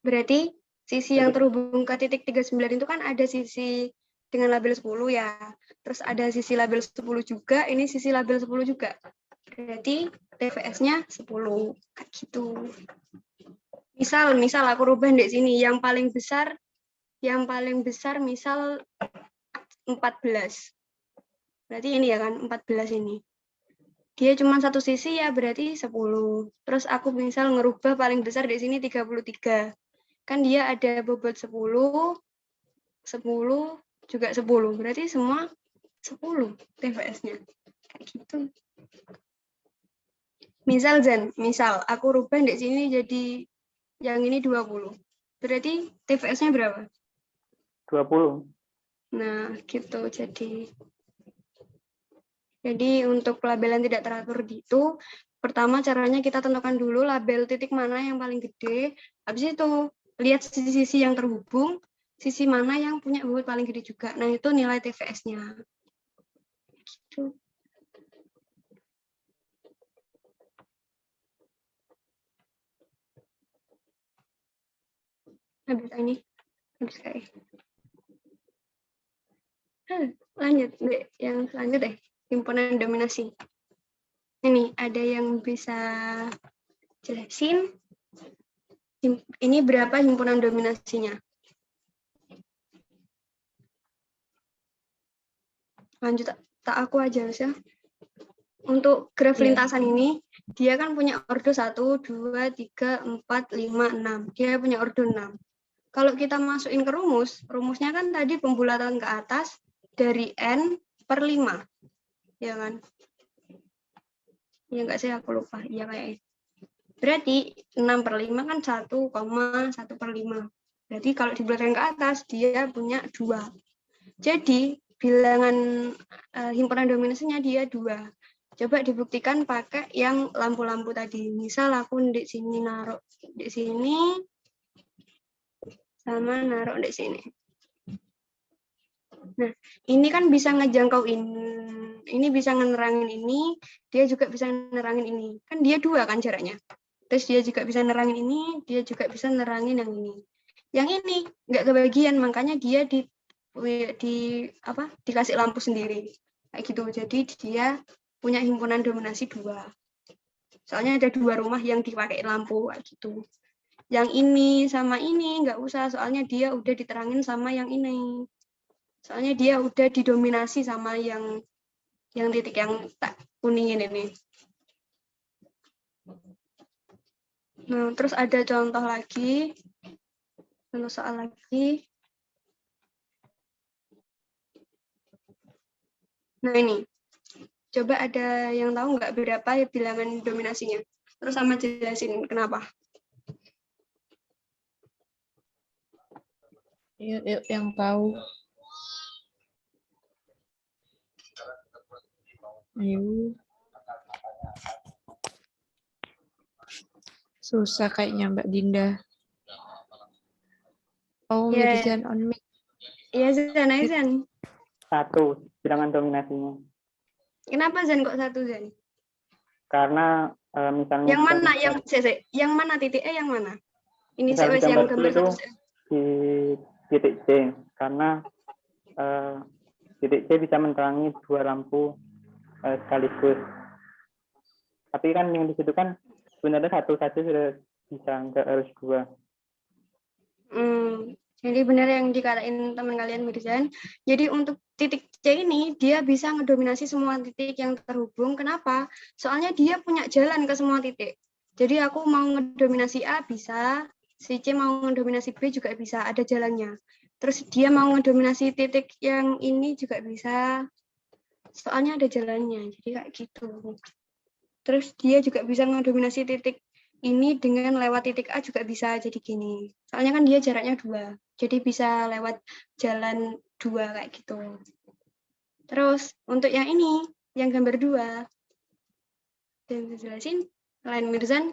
Berarti sisi yang terhubung ke titik 39 itu kan ada sisi dengan label 10 ya. Terus ada sisi label 10 juga, ini sisi label 10 juga. Berarti TVS-nya 10. Kayak gitu. Misal aku rubah di sini yang paling besar misal 14. Berarti ini ya kan 14 ini. Dia cuma satu sisi ya berarti 10. Terus aku misal ngerubah paling besar di sini 33. Kan dia ada bobot 10 juga 10. Berarti semua 10 TVS-nya. Kayak gitu. Misal aku rubah di sini jadi yang ini 20. Berarti TVS-nya berapa? 20. Nah, gitu. Jadi untuk pelabelan tidak teratur itu, pertama caranya kita tentukan dulu label titik mana yang paling gede. Habis itu lihat sisi-sisi yang terhubung, sisi mana yang punya bobot paling gede juga. Nah, itu nilai TVS-nya. Gitu. Habis kayak. Lanjut, yang selanjutnya deh, himpunan dominasi. Ini ada yang bisa jelasin? Ini berapa himpunan dominasinya? Lanjut, tak aku aja ya. Untuk graf lintasan ini, dia kan punya ordo 1, 2, 3, 4, 5, 6. Dia punya ordo 6. Kalau kita masukin ke rumusnya kan tadi pembulatan ke atas dari N per 5. Ya kan? Ya enggak sih, aku lupa. Iya kayaknya. Berarti 6 per 5 kan 1,1 per 5. Berarti kalau dibulatan ke atas, dia punya 2. Jadi, bilangan himpunan dominasinya dia 2. Coba dibuktikan pakai yang lampu-lampu tadi. Misal aku di sini naruh di sini, sama naruh di sini. Nah, ini kan bisa ngejangkauin, ini bisa ngerangin ini, dia juga bisa nerangin ini. Kan dia 2 kan jaraknya. Terus dia juga bisa nerangin ini, dia juga bisa nerangin yang ini. Yang ini nggak kebagian, makanya dia dikasih lampu sendiri. Kayak gitu. Jadi dia punya himpunan dominasi 2. Soalnya ada 2 rumah yang dipakai lampu kayak gitu. Yang ini sama ini nggak usah, soalnya dia udah diterangin sama yang ini. Soalnya dia udah didominasi sama yang titik yang tak kuningin ini. Nah, terus ada contoh lagi. Contoh soal lagi. Nah, ini. Coba ada yang tahu nggak berapa bilangan dominasinya? Terus sama jelasin kenapa. Yuk, yang tahu. Ayo. Susah kayaknya Mbak Dinda. Oh, Mirzan on mic. Iya, Zan. 1 bilangan dominasinya. Kenapa Zan kok 1 Zan? Karena misalnya yang mana yang mana titik E yang mana? Ini misalnya yang gambar itu 1 di titik C, karena titik C bisa menerangi 2 lampu sekaligus. Tapi kan yang di situ kan sebenarnya 1 saja sudah bisa, nggak harus 2. Jadi benar yang dikatain teman kalian Mirzan. Jadi untuk titik C ini dia bisa ngedominasi semua titik yang terhubung. Kenapa? Soalnya dia punya jalan ke semua titik. Jadi aku mau ngedominasi A bisa, si C mau ngedominasi B juga bisa, ada jalannya. Terus dia mau ngedominasi titik yang ini juga bisa, soalnya ada jalannya. Jadi kayak gitu. Terus dia juga bisa ngedominasi titik ini dengan lewat titik A juga bisa, jadi gini. Soalnya kan dia jaraknya 2, jadi bisa lewat jalan 2 kayak gitu. Terus untuk yang ini, yang gambar 2, dan jelasin, selain Mirzan,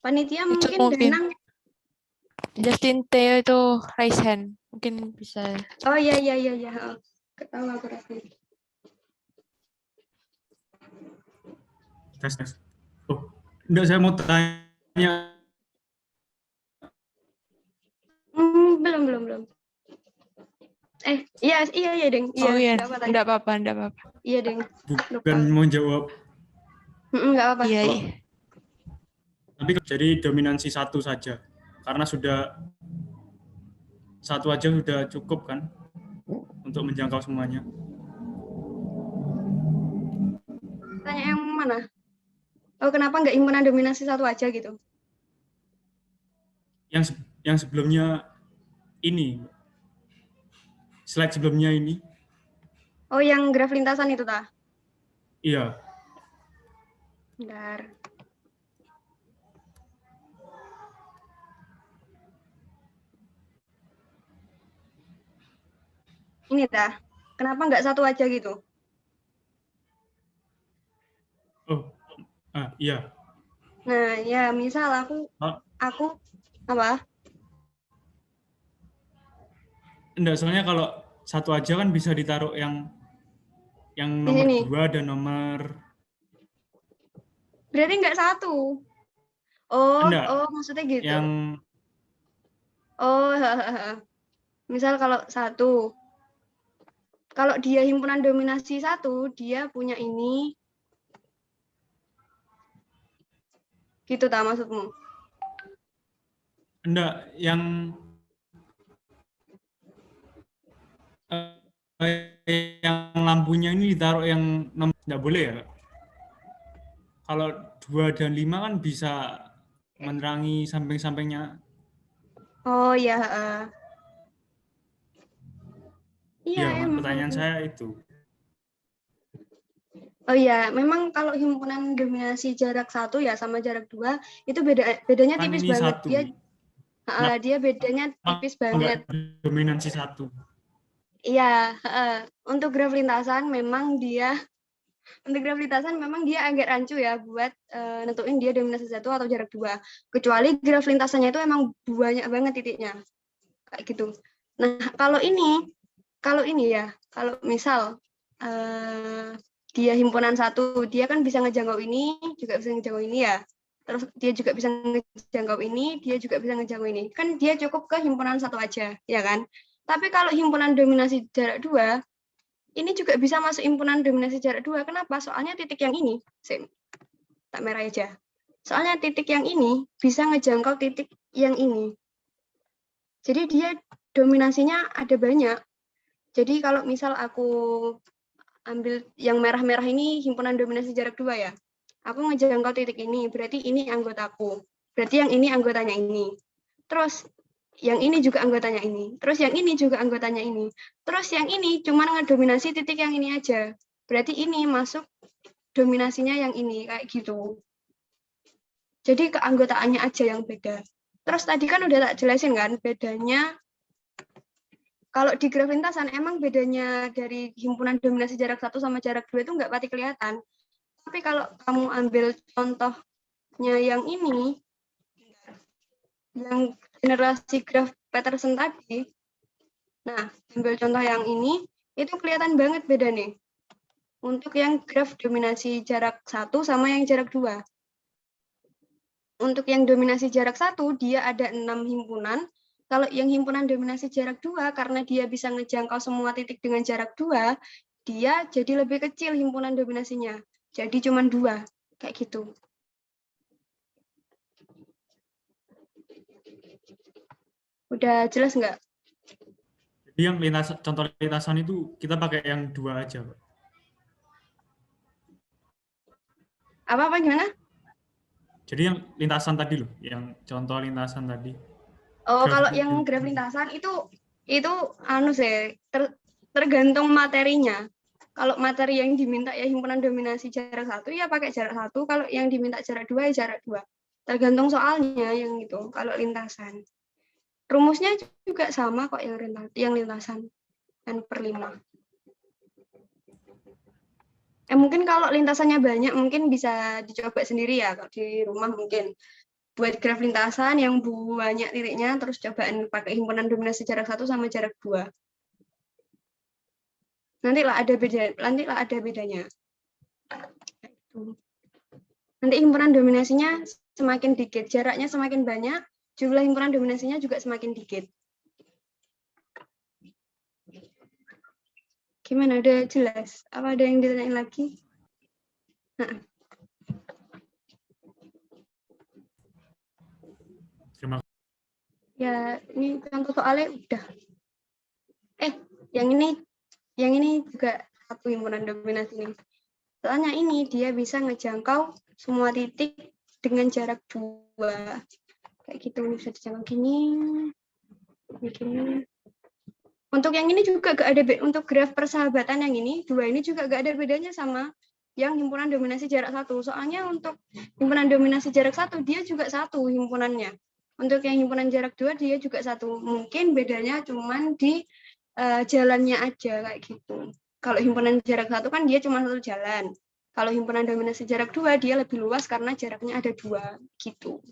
panitia Itu mungkin mungkin. Danang. Justin Theo itu raise hand, mungkin bisa. Oh iya. Ketawa aku rasanya. Tes. Oh, enggak, saya mau tanya. Belum. Iya, Deng. Iya, Oh iya, enggak apa-apa. Iya, Deng. Bukan mau jawab. Enggak apa-apa. Iya. Tapi jadi dominansi satu saja. Karena satu aja sudah cukup kan untuk menjangkau semuanya. Tanya yang mana? Oh, kenapa nggak himpunan dominasi satu aja gitu? Yang sebelumnya ini, slide sebelumnya ini. Oh, yang graf lintasan itu tah? Iya. Bentar. Ini tah, kenapa nggak satu aja gitu? Oh, iya. Nah, ya misal aku apa? Enggak, soalnya kalau satu aja kan bisa ditaruh yang nomor 2 dan nomor. Berarti nggak satu. Enggak, Maksudnya gitu. Yang Misal kalau satu, kalau dia himpunan dominasi satu, dia punya ini. Gitu tak maksudmu? Enggak, yang lampunya ini ditaruh yang nomor, enggak boleh ya? Kalau 2 dan 5 kan bisa menerangi samping-sampingnya. Oh iya. Iya, pertanyaan saya itu. Oh iya, memang kalau himpunan dominasi jarak 1 ya sama jarak 2 itu bedanya Kan tipis ini banget. satu. Dia bedanya tipis banget. Dominansi 1. Iya, untuk graf lintasan memang dia agak rancu ya buat nentuin dia dominasi 1 atau jarak 2. Kecuali graf lintasannya itu emang banyak banget titiknya. Kayak gitu. Nah, kalau misal dia himpunan 1, dia kan bisa ngejangkau ini, juga bisa ngejangkau ini ya. Terus dia juga bisa ngejangkau ini, dia juga bisa ngejangkau ini. Kan dia cukup ke himpunan 1 aja, ya kan? Tapi kalau himpunan dominasi jarak 2, ini juga bisa masuk himpunan dominasi jarak 2. Kenapa? Soalnya titik yang ini, tak merah aja. Soalnya titik yang ini bisa ngejangkau titik yang ini. Jadi dia dominasinya ada banyak. Jadi kalau misal aku ambil yang merah-merah ini himpunan dominasi jarak 2 ya. Aku ngejangkau titik ini, berarti ini anggotaku. Berarti yang ini anggotanya ini. Terus yang ini juga anggotanya ini. Terus yang ini juga anggotanya ini. Terus yang ini cuma ngedominasi titik yang ini aja. Berarti ini masuk dominasinya yang ini, kayak gitu. Jadi keanggotaannya aja yang beda. Terus tadi kan udah tak jelasin kan, bedanya kalau di graf lintasan emang bedanya dari himpunan dominasi jarak 1 sama jarak 2 itu nggak pasti kelihatan. Tapi kalau kamu ambil contohnya yang ini, yang generasi graf Peterson tadi, nah ambil contoh yang ini, itu kelihatan banget beda nih. Untuk yang graf dominasi jarak 1 sama yang jarak 2. Untuk yang dominasi jarak 1, dia ada 6 himpunan. Kalau yang himpunan dominasi jarak 2, karena dia bisa ngejangkau semua titik dengan jarak 2, dia jadi lebih kecil himpunan dominasinya. Jadi cuma 2, kayak gitu. Udah jelas nggak? yang contoh lintasan itu kita pakai yang 2 aja, Pak. Apa gimana? Jadi yang lintasan tadi loh, yang contoh lintasan tadi. Oh, Graf- kalau yang graf lintasan itu anu sih, tergantung materinya. Kalau materi yang diminta ya himpunan dominasi jarak 1 ya pakai jarak 1, kalau yang diminta jarak 2 ya jarak 2. Tergantung soalnya yang itu kalau lintasan. Rumusnya juga sama kok yang lintasan N/5. Mungkin kalau lintasannya banyak mungkin bisa dicoba sendiri ya kalau di rumah mungkin. Buat graf lintasan yang banyak titiknya terus cobaan pakai himpunan dominasi jarak 1 sama jarak 2. Nantilah ada bedanya. Nanti himpunan dominasinya semakin dikit, jaraknya semakin banyak, jumlah himpunan dominasinya juga semakin dikit. Gimana, udah jelas? Apa ada yang ditanyain lagi? Nah. Terima kasih. Ya, ini contoh soalnya udah. Yang ini juga satu himpunan dominasi ini. Soalnya ini dia bisa ngejangkau semua titik dengan jarak 2. Kayak gitu, bisa dijangkau gini. Untuk yang ini juga gak ada untuk graf persahabatan yang ini, 2 ini juga gak ada bedanya sama yang himpunan dominasi jarak 1. Soalnya untuk himpunan dominasi jarak 1 dia juga satu himpunannya. Untuk yang himpunan jarak 2 dia juga satu. Mungkin bedanya cuman di jalannya aja kayak gitu. Kalau himpunan jarak 1 kan dia cuma satu jalan. Kalau himpunan dominasi jarak 2 dia lebih luas karena jaraknya ada 2 gitu.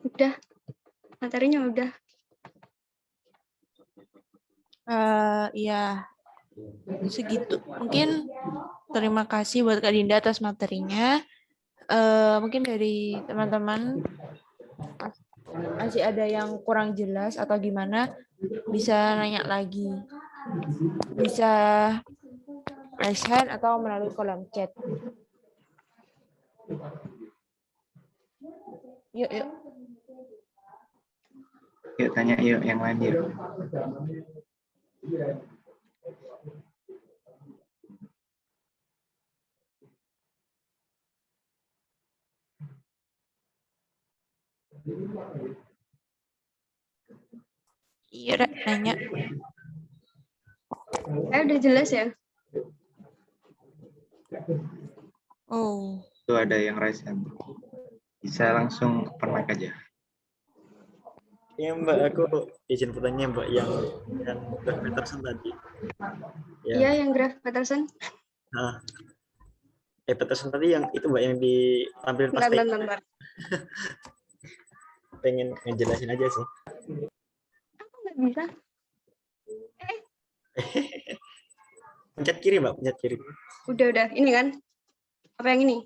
Udah, materinya udah. Ya, segitu. Mungkin terima kasih buat Kak Dinda atas materinya. Mungkin dari teman-teman masih ada yang kurang jelas atau gimana, bisa nanya lagi. Bisa raise hand atau melalui kolom chat. Yuk. Yuk tanya yuk yang lain yuk. Iya, nanya. Udah jelas ya? Oh. Itu ada yang raise hand. Bisa langsung open mic aja. Ya Mbak, aku izin bertanya Mbak yang graf Peterson tadi. Iya, yang graf Peterson. Nah, Peterson tadi yang itu Mbak yang ditampilkan pas Bentar. pengen ngejelasin aja sih. Aku nggak bisa. Pencet kiri Mbak, pencet kiri. Udah. Ini kan? Apa yang ini?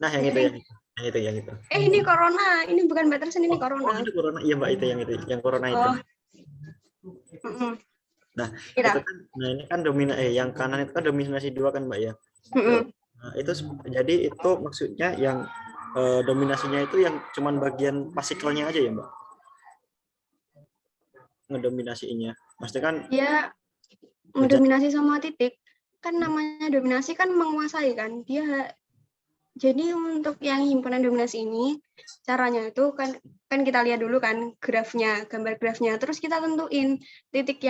Nah, yang itu. Ini corona. Ini bukan Peterson, ini corona. Itu corona. Iya Mbak, itu yang corona itu. Nah, itu kan, ini kan yang kanan itu kan dominasi 2 kan Mbak ya. Nah, itu jadi itu maksudnya yang dominasinya itu yang cuman bagian pasikelnya aja ya Mbak? Ngedominasinya. Maksudnya kan? Iya, mendominasi sama titik. Kan namanya dominasi kan menguasai kan. Jadi untuk yang himpunan dominasi ini, caranya itu kan kita lihat dulu kan grafnya, gambar grafnya. Terus kita tentuin titik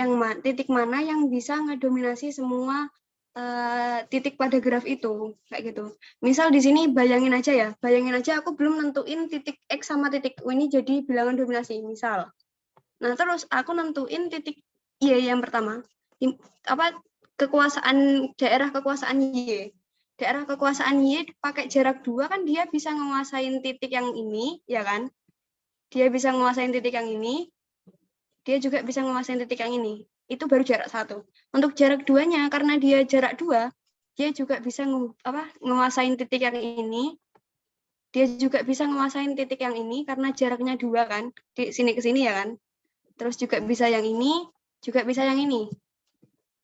mana yang bisa ngedominasi semua titik pada graf itu, kayak gitu. Misal di sini bayangin aja aku belum nentuin titik X sama titik U ini jadi bilangan dominasi, misal. Nah, terus aku nentuin titik Y yang pertama. Daerah kekuasaan Y. Daerah kekuasaan Y pakai jarak 2 kan dia bisa menguasain titik yang ini, ya kan? Dia bisa menguasain titik yang ini. Dia juga bisa menguasain titik yang ini. Itu baru jarak 1. Untuk jarak 2-nya karena dia jarak 2, dia juga bisa menguasain titik yang ini. Dia juga bisa menguasain titik yang ini karena jaraknya 2 kan. Di sini ke sini ya kan. Terus juga bisa yang ini, juga bisa yang ini.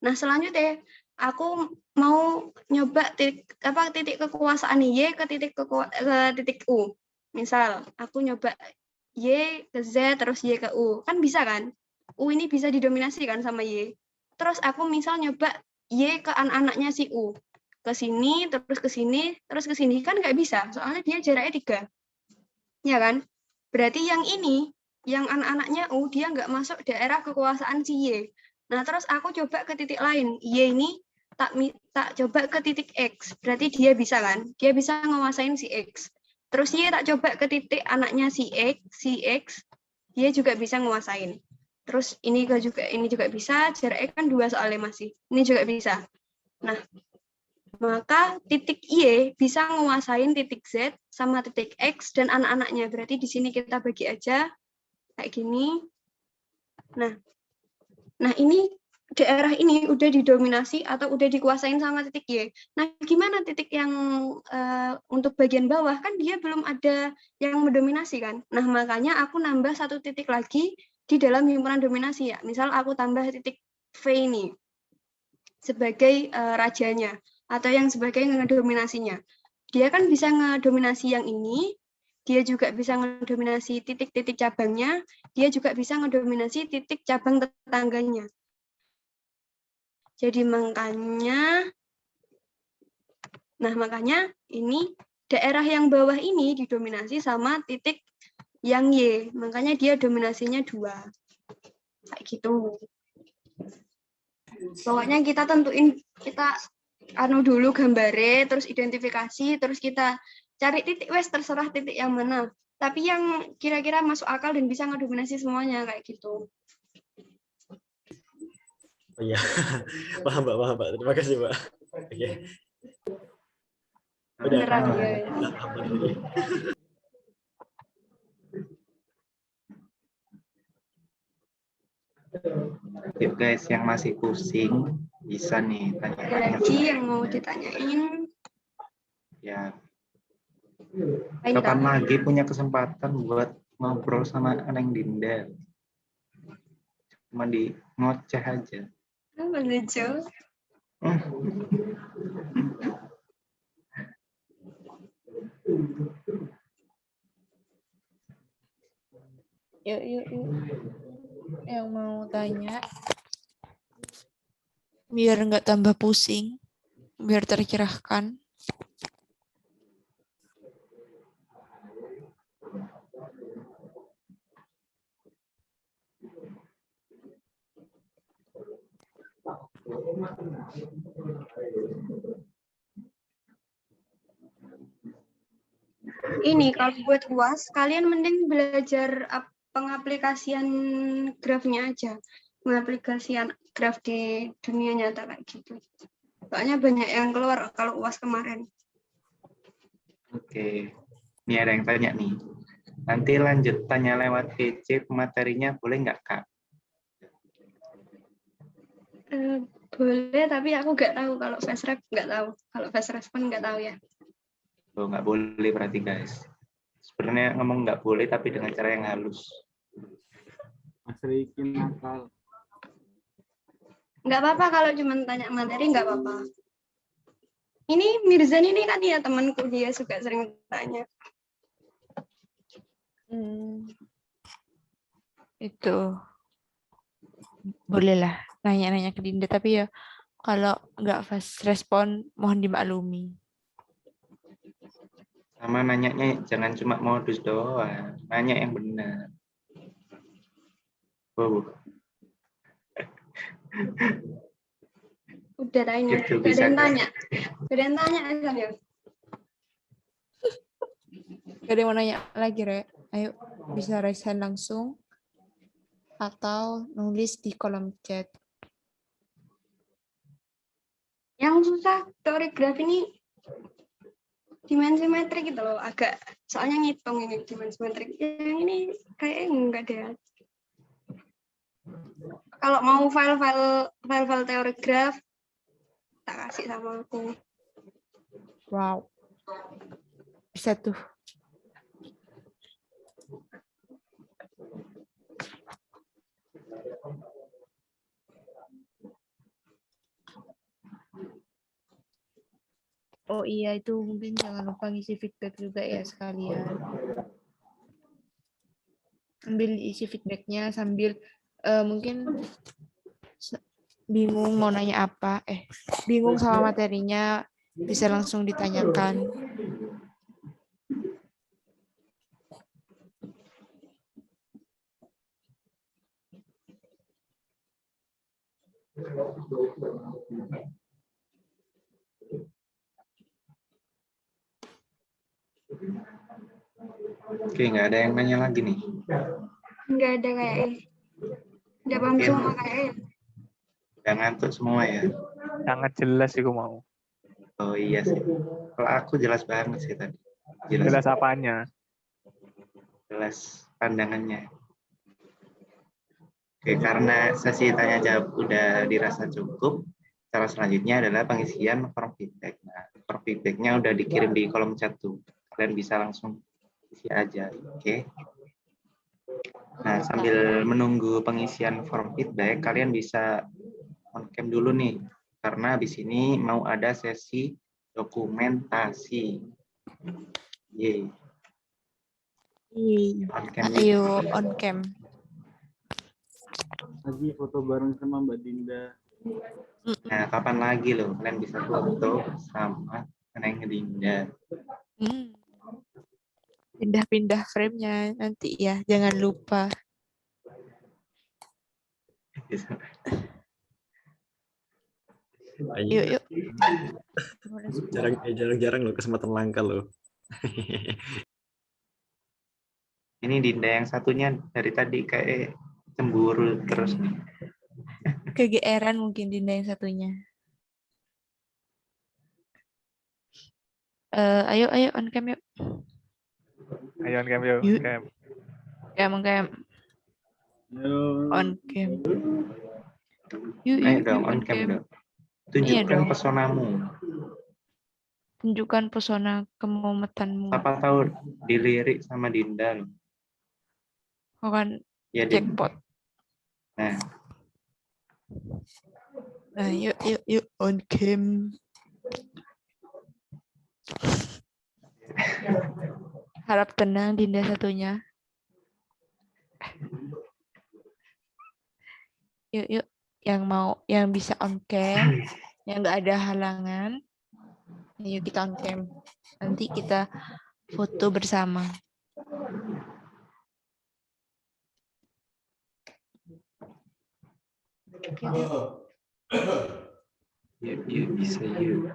Nah, selanjutnya aku mau nyoba titik kekuasaan Y ke titik U. Misal, aku nyoba Y ke Z, terus Y ke U. Kan bisa kan? U ini bisa didominasi kan sama Y. Terus aku misal nyoba Y ke anak-anaknya si U. Ke sini, terus ke sini, terus ke sini. Kan nggak bisa, soalnya dia jaraknya 3. Ya kan? Berarti yang ini, yang anak-anaknya U, dia nggak masuk daerah kekuasaan si Y. Nah, terus aku coba ke titik lain. Y ini tak coba ke titik X. Berarti dia bisa kan? Dia bisa nguasain si X. Terus Y tak coba ke titik anaknya si X, dia juga bisa nguasain. Terus ini juga bisa, jaraknya kan 2 soalnya masih. Ini juga bisa. Nah, maka titik Y bisa nguasain titik Z sama titik X dan anak-anaknya. Berarti di sini kita bagi aja kayak gini. Nah ini daerah ini udah didominasi atau udah dikuasain sama titik Y. Nah, gimana titik yang untuk bagian bawah? Kan dia belum ada yang mendominasi kan? Nah, makanya aku nambah 1 titik lagi di dalam himpunan dominasi ya. Misal aku tambah titik V ini sebagai rajanya atau yang sebagai ngedominasinya. Dia kan bisa ngedominasi yang ini, dia juga bisa ngedominasi titik-titik cabangnya, dia juga bisa ngedominasi titik cabang tetangganya. Jadi makanya ini daerah yang bawah ini didominasi sama titik yang Y, makanya dia dominasinya 2. Kayak gitu. Pokoknya kita tentuin, kita dulu gambare, terus identifikasi, terus kita cari titik, terserah titik yang mana. Tapi yang kira-kira masuk akal dan bisa ngedominasi semuanya, kayak gitu. Oh iya, paham Mbak. Terima kasih Mbak. Oke. Udah. Beneran ya. Yuk guys, yang masih pusing bisa nih tanya-tanya. Lagi yang mau ditanyain? Ya. Kapan lagi punya kesempatan buat ngobrol sama Neng Dinda? Cuma di ngoceh aja. Menuju. Yuk. Yang mau tanya. Biar nggak tambah pusing. Biar tercerahkan. Ini kalau buat UAS, kalian mending belajar pengaplikasian grafnya aja. Pengaplikasian graf di dunia nyata kayak gitu. Soalnya banyak yang keluar kalau UAS kemarin. Oke. Ini ada yang tanya nih. Nanti lanjut tanya lewat PC materinya boleh nggak, Kak? Boleh, tapi aku nggak tahu kalau fast rep nggak tahu. Kalau fast respon nggak tahu ya. Oh, nggak boleh berarti guys. Sebenarnya ngomong nggak boleh tapi dengan cara yang halus. Mas Riki nakal. Nggak apa-apa kalau cuma tanya materi, nggak apa-apa. Ini Mirzan ini kan ya temanku, dia suka sering tanya. Itu bolehlah nanya-nanya ke Dinda, tapi ya kalau nggak fast respon mohon dimaklumi. Sama nanyanya jangan cuma modus doang, nanya yang benar. Udah tanya, Itu gak ada yang bisa, tanya. Gak ada yang tanya aja. Gak ada yang mau nanya lagi, Re? Ayo, bisa raise hand langsung atau nulis di kolom chat. Yang susah teori graf ini dimensi metrik gitu loh, agak soalnya ngitung ini dimensi metrik. Yang ini kayaknya enggak deh. Kalau mau file teori graf tak kasih sama aku. Wow. Bisa tuh. Oh iya, itu mungkin jangan lupa ngisi feedback juga ya sekalian. sambil diisi feedbacknya, sambil mungkin bingung mau nanya apa, bingung sama materinya, bisa langsung ditanyakan. Oke, nggak ada yang nanya lagi nih. Nggak ada kayaknya. Udah paham Mungkin semua kayaknya. udah ngantuk semua ya. Sangat jelas sih gue mau. Oh iya sih. Kalau aku jelas banget sih tadi. Jelas apanya? Jelas pandangannya. Oke, karena sesi tanya jawab udah dirasa cukup, cara selanjutnya adalah pengisian form feedback. Nah, form feedbacknya udah dikirim di kolom chat tuh. Kalian bisa langsung isi aja. Oke. Nah, sambil menunggu pengisian form feedback, kalian bisa on cam dulu nih. Karena di sini mau ada sesi dokumentasi. Yeay. On cam yuk. Ayo on cam. Lagi foto bareng sama Mbak Dinda. Nah, kapan lagi loh kalian bisa foto sama Neng Dinda? Pindah-pindah frame-nya nanti ya, jangan lupa. Yuk. Jarang-jarang loh kesempatan langka loh. Ini Dinda yang satunya dari tadi kayak cemburu terus nih. Kegeeran mungkin Dinda yang satunya. Ayo on cam yuk. Ayo on cam yuk. On cam. On cam. Yuk, Ayo dong on cam dong. Tunjukkan pesonamu. Tunjukkan pesona kemumetanmu. Siapa tahu dilirik sama Dinda loh. Kan Ya, jackpot. Nah, yuk on cam. Harap tenang Dinda satunya. Yuk yang bisa on cam, yang nggak ada halangan. Yuk kita on cam. Nanti kita foto bersama. Yuk bisa yuk.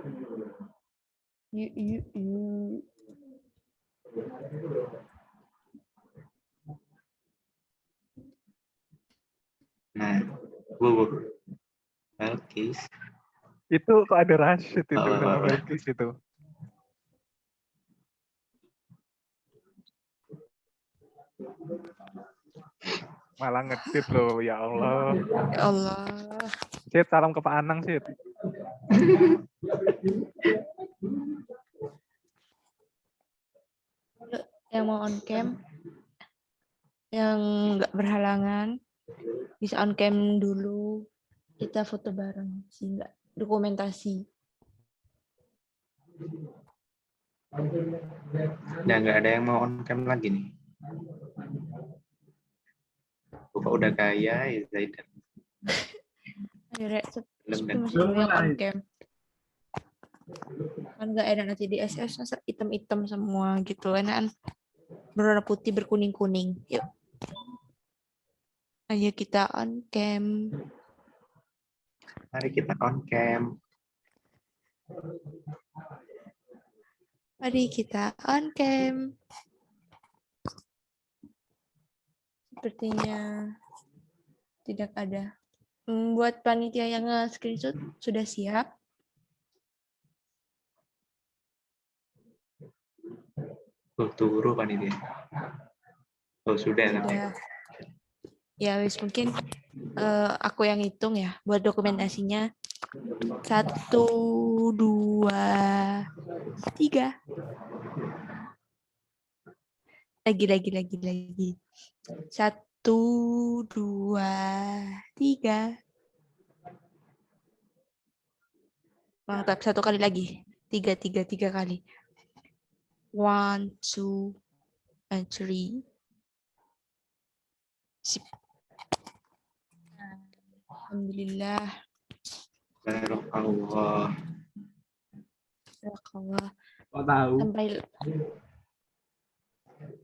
Yuk. Nah, Belkis. Itu kok ada Rashid itu sama Belkis itu. Malah ngedit loh, ya Allah. Ya Allah. Sid, salam ke Pak Anang, Sid. Yang mau on cam, yang nggak berhalangan, bisa on cam dulu. Kita foto bareng, sih nggak dokumentasi. Nah, nggak ada yang mau on cam lagi nih. Bapak udah kaya ya Zaidan. Ayo masih yang on cam. Kan nggak enak nanti di SS hitam-hitam semua gitu. Enakan berwarna putih berkuning-kuning. Yuk. Ayo kita on cam. Mari kita on cam. Mari kita on cam. Sepertinya tidak ada. Buat panitia yang nge-screenshot sudah siap. Turu panitia. Oh sudah. Ya wis mungkin aku yang hitung ya buat dokumentasinya. 1, 2, 3. Lagi. 1, 2, 3. Mantap, 1 kali lagi. 3 kali. 1, 2, and 3. Sip. Alhamdulillah. Barakallah. Barakallah. Kok tahu?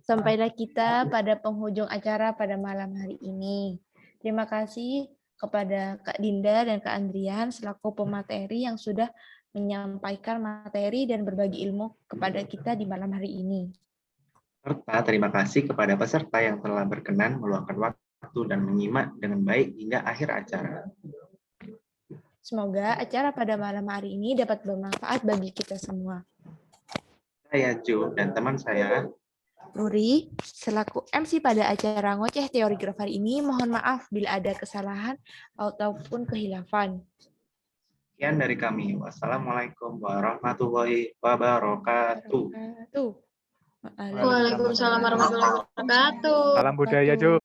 Sampailah kita pada penghujung acara pada malam hari ini. Terima kasih kepada Kak Dinda dan Kak Andrian selaku pemateri yang sudah menyampaikan materi dan berbagi ilmu kepada kita di malam hari ini. Serta terima kasih kepada peserta yang telah berkenan meluangkan waktu dan menyimak dengan baik hingga akhir acara. Semoga acara pada malam hari ini dapat bermanfaat bagi kita semua. Saya Jo dan teman saya Nuri, selaku MC pada acara Ngoceh Teori Graf hari ini, mohon maaf bila ada kesalahan ataupun kehilafan. sekian dari kami. Wassalamualaikum warahmatullahi wabarakatuh. Tuh. Waalaikumsalam warahmatullahi wabarakatuh. Salam budaya, Jo.